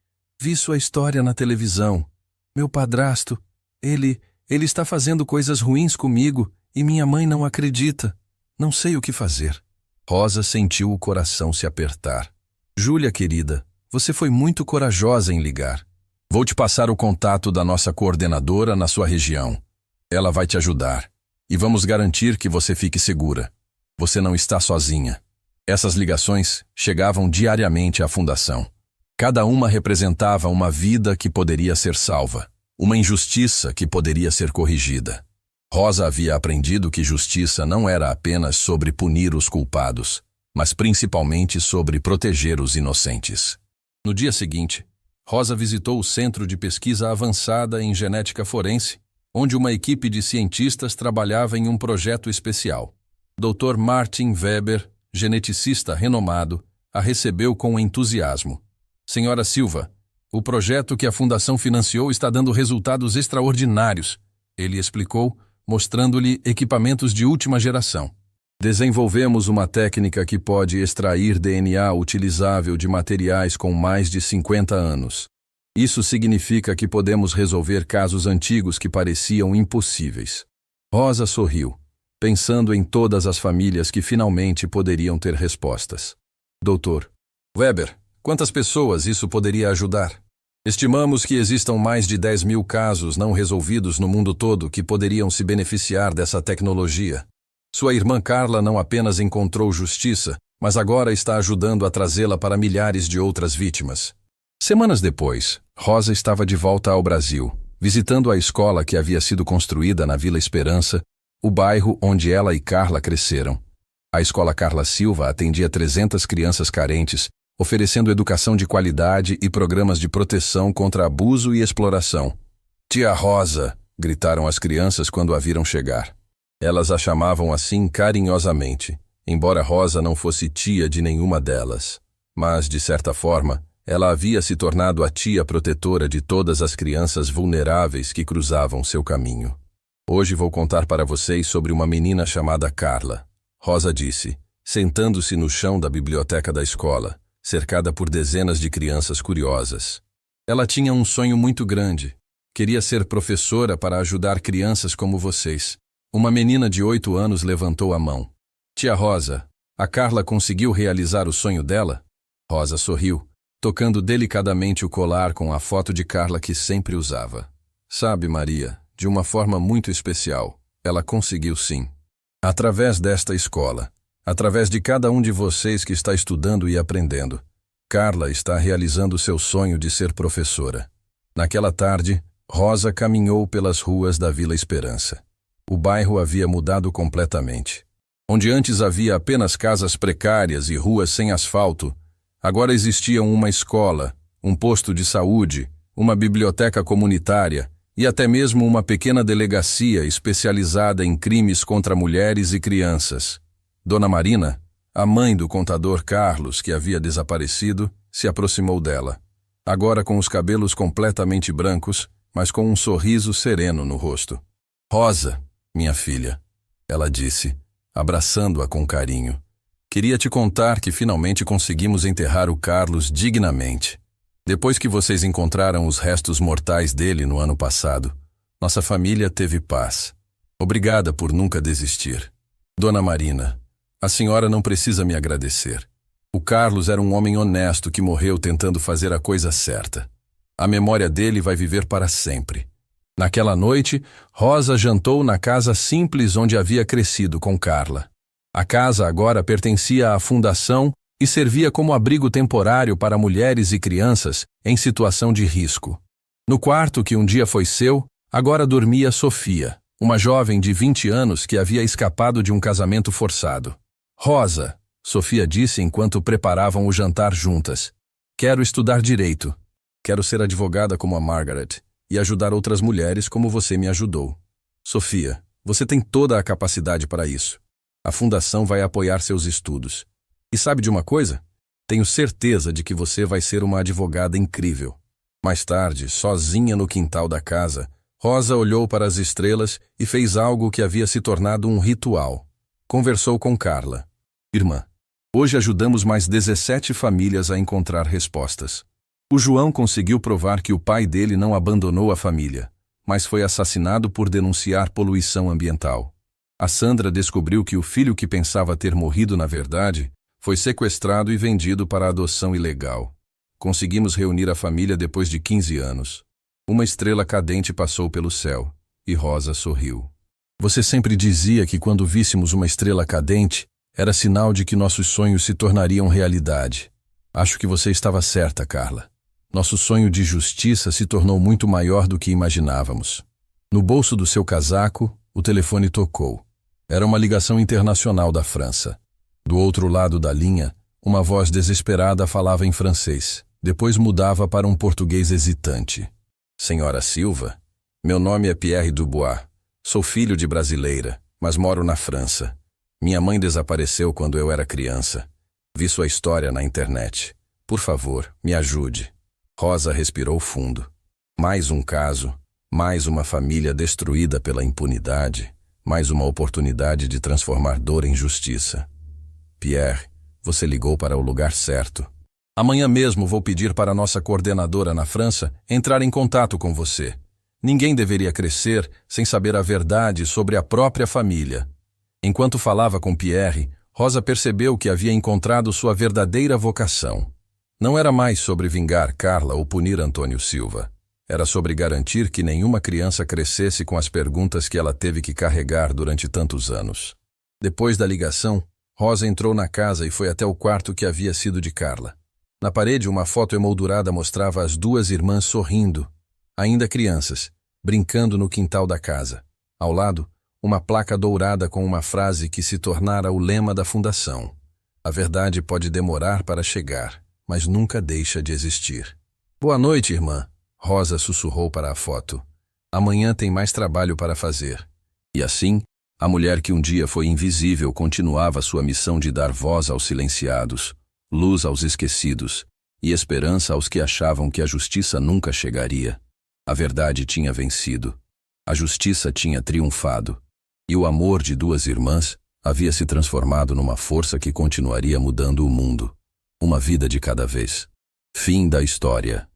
S1: Vi sua história na televisão. Meu padrasto, ele está fazendo coisas ruins comigo e minha mãe não acredita. Não sei o que fazer. Rosa sentiu o coração se apertar. Júlia, querida, você foi muito corajosa em ligar. Vou te passar o contato da nossa coordenadora na sua região. Ela vai te ajudar. E vamos garantir que você fique segura. Você não está sozinha. Essas ligações chegavam diariamente à fundação. Cada uma representava uma vida que poderia ser salva, uma injustiça que poderia ser corrigida. Rosa havia aprendido que justiça não era apenas sobre punir os culpados, mas principalmente sobre proteger os inocentes. No dia seguinte, Rosa visitou o Centro de Pesquisa Avançada em Genética Forense, onde uma equipe de cientistas trabalhava em um projeto especial. Dr. Martin Weber, geneticista renomado, a recebeu com entusiasmo. Senhora Silva, o projeto que a Fundação financiou está dando resultados extraordinários, ele explicou, mostrando-lhe equipamentos de última geração. Desenvolvemos uma técnica que pode extrair DNA utilizável de materiais com mais de 50 anos. Isso significa que podemos resolver casos antigos que pareciam impossíveis. Rosa sorriu, pensando em todas as famílias que finalmente poderiam ter respostas. Doutor Weber, quantas pessoas isso poderia ajudar? Estimamos que existam mais de 10.000 casos não resolvidos no mundo todo que poderiam se beneficiar dessa tecnologia. Sua irmã Carla não apenas encontrou justiça, mas agora está ajudando a trazê-la para milhares de outras vítimas. Semanas depois, Rosa estava de volta ao Brasil, visitando a escola que havia sido construída na Vila Esperança, o bairro onde ela e Carla cresceram. A escola Carla Silva atendia 300 crianças carentes, oferecendo educação de qualidade e programas de proteção contra abuso e exploração. Tia Rosa, gritaram as crianças quando a viram chegar. Elas a chamavam assim carinhosamente, embora Rosa não fosse tia de nenhuma delas. Mas, de certa forma, ela havia se tornado a tia protetora de todas as crianças vulneráveis que cruzavam seu caminho. Hoje vou contar para vocês sobre uma menina chamada Carla. Rosa disse, sentando-se no chão da biblioteca da escola, cercada por dezenas de crianças curiosas. Ela tinha um sonho muito grande. Queria ser professora para ajudar crianças como vocês. Uma menina de 8 anos levantou a mão. Tia Rosa, a Carla conseguiu realizar o sonho dela? Rosa sorriu, tocando delicadamente o colar com a foto de Carla que sempre usava. Sabe, Maria, de uma forma muito especial, ela conseguiu sim. Através desta escola, através de cada um de vocês que está estudando e aprendendo, Carla está realizando seu sonho de ser professora. Naquela tarde, Rosa caminhou pelas ruas da Vila Esperança. O bairro havia mudado completamente. Onde antes havia apenas casas precárias e ruas sem asfalto, Agora existiam uma escola, um posto de saúde, uma biblioteca comunitária e até mesmo uma pequena delegacia especializada em crimes contra mulheres e crianças. Dona Marina, a mãe do contador Carlos, que havia desaparecido, se aproximou dela, agora com os cabelos completamente brancos, mas com um sorriso sereno no rosto. Rosa, minha filha, ela disse, abraçando-a com carinho. Queria te contar que finalmente conseguimos enterrar o Carlos dignamente. Depois que vocês encontraram os restos mortais dele no ano passado, nossa família teve paz. Obrigada por nunca desistir. Dona Marina, a senhora não precisa me agradecer. O Carlos era um homem honesto que morreu tentando fazer a coisa certa. A memória dele vai viver para sempre. Naquela noite, Rosa jantou na casa simples onde havia crescido com Carla. A casa agora pertencia à fundação e servia como abrigo temporário para mulheres e crianças em situação de risco. No quarto que um dia foi seu, agora dormia Sofia, uma jovem de 20 anos que havia escapado de um casamento forçado. Rosa, Sofia disse enquanto preparavam o jantar juntas. Quero estudar direito. Quero ser advogada como a Margaret e ajudar outras mulheres como você me ajudou. Sofia, você tem toda a capacidade para isso. A fundação vai apoiar seus estudos. E sabe de uma coisa? Tenho certeza de que você vai ser uma advogada incrível. Mais tarde, sozinha no quintal da casa, Rosa olhou para as estrelas e fez algo que havia se tornado um ritual. Conversou com Carla. Irmã, hoje ajudamos mais 17 famílias a encontrar respostas. O João conseguiu provar que o pai dele não abandonou a família, mas foi assassinado por denunciar poluição ambiental. A Sandra descobriu que o filho que pensava ter morrido na verdade foi sequestrado e vendido para adoção ilegal. Conseguimos reunir a família depois de 15 anos. Uma estrela cadente passou pelo céu, e Rosa sorriu. Você sempre dizia que quando víssemos uma estrela cadente, era sinal de que nossos sonhos se tornariam realidade. Acho que você estava certa, Carla. Nosso sonho de justiça se tornou muito maior do que imaginávamos. No bolso do seu casaco, o telefone tocou. Era uma ligação internacional da França. Do outro lado da linha, uma voz desesperada falava em francês. Depois mudava para um português hesitante. Senhora Silva, meu nome é Pierre Dubois. Sou filho de brasileira, mas moro na França. Minha mãe desapareceu quando eu era criança. Vi sua história na internet. Por favor, me ajude. Rosa respirou fundo. Mais um caso, mais uma família destruída pela impunidade, mais uma oportunidade de transformar dor em justiça. Pierre, você ligou para o lugar certo. Amanhã mesmo vou pedir para nossa coordenadora na França entrar em contato com você. Ninguém deveria crescer sem saber a verdade sobre a própria família. Enquanto falava com Pierre, Rosa percebeu que havia encontrado sua verdadeira vocação. Não era mais sobre vingar Carla ou punir Antônio Silva. Era sobre garantir que nenhuma criança crescesse com as perguntas que ela teve que carregar durante tantos anos. Depois da ligação, Rosa entrou na casa e foi até o quarto que havia sido de Carla. Na parede, uma foto emoldurada mostrava as duas irmãs sorrindo, ainda crianças, brincando no quintal da casa. Ao lado, uma placa dourada com uma frase que se tornara o lema da fundação. A verdade pode demorar para chegar, mas nunca deixa de existir. Boa noite, irmã, Rosa sussurrou para a foto. Amanhã tem mais trabalho para fazer. E assim, a mulher que um dia foi invisível continuava sua missão de dar voz aos silenciados, luz aos esquecidos e esperança aos que achavam que a justiça nunca chegaria. A verdade tinha vencido. A justiça tinha triunfado. E o amor de duas irmãs havia se transformado numa força que continuaria mudando o mundo. Uma vida de cada vez. Fim da história.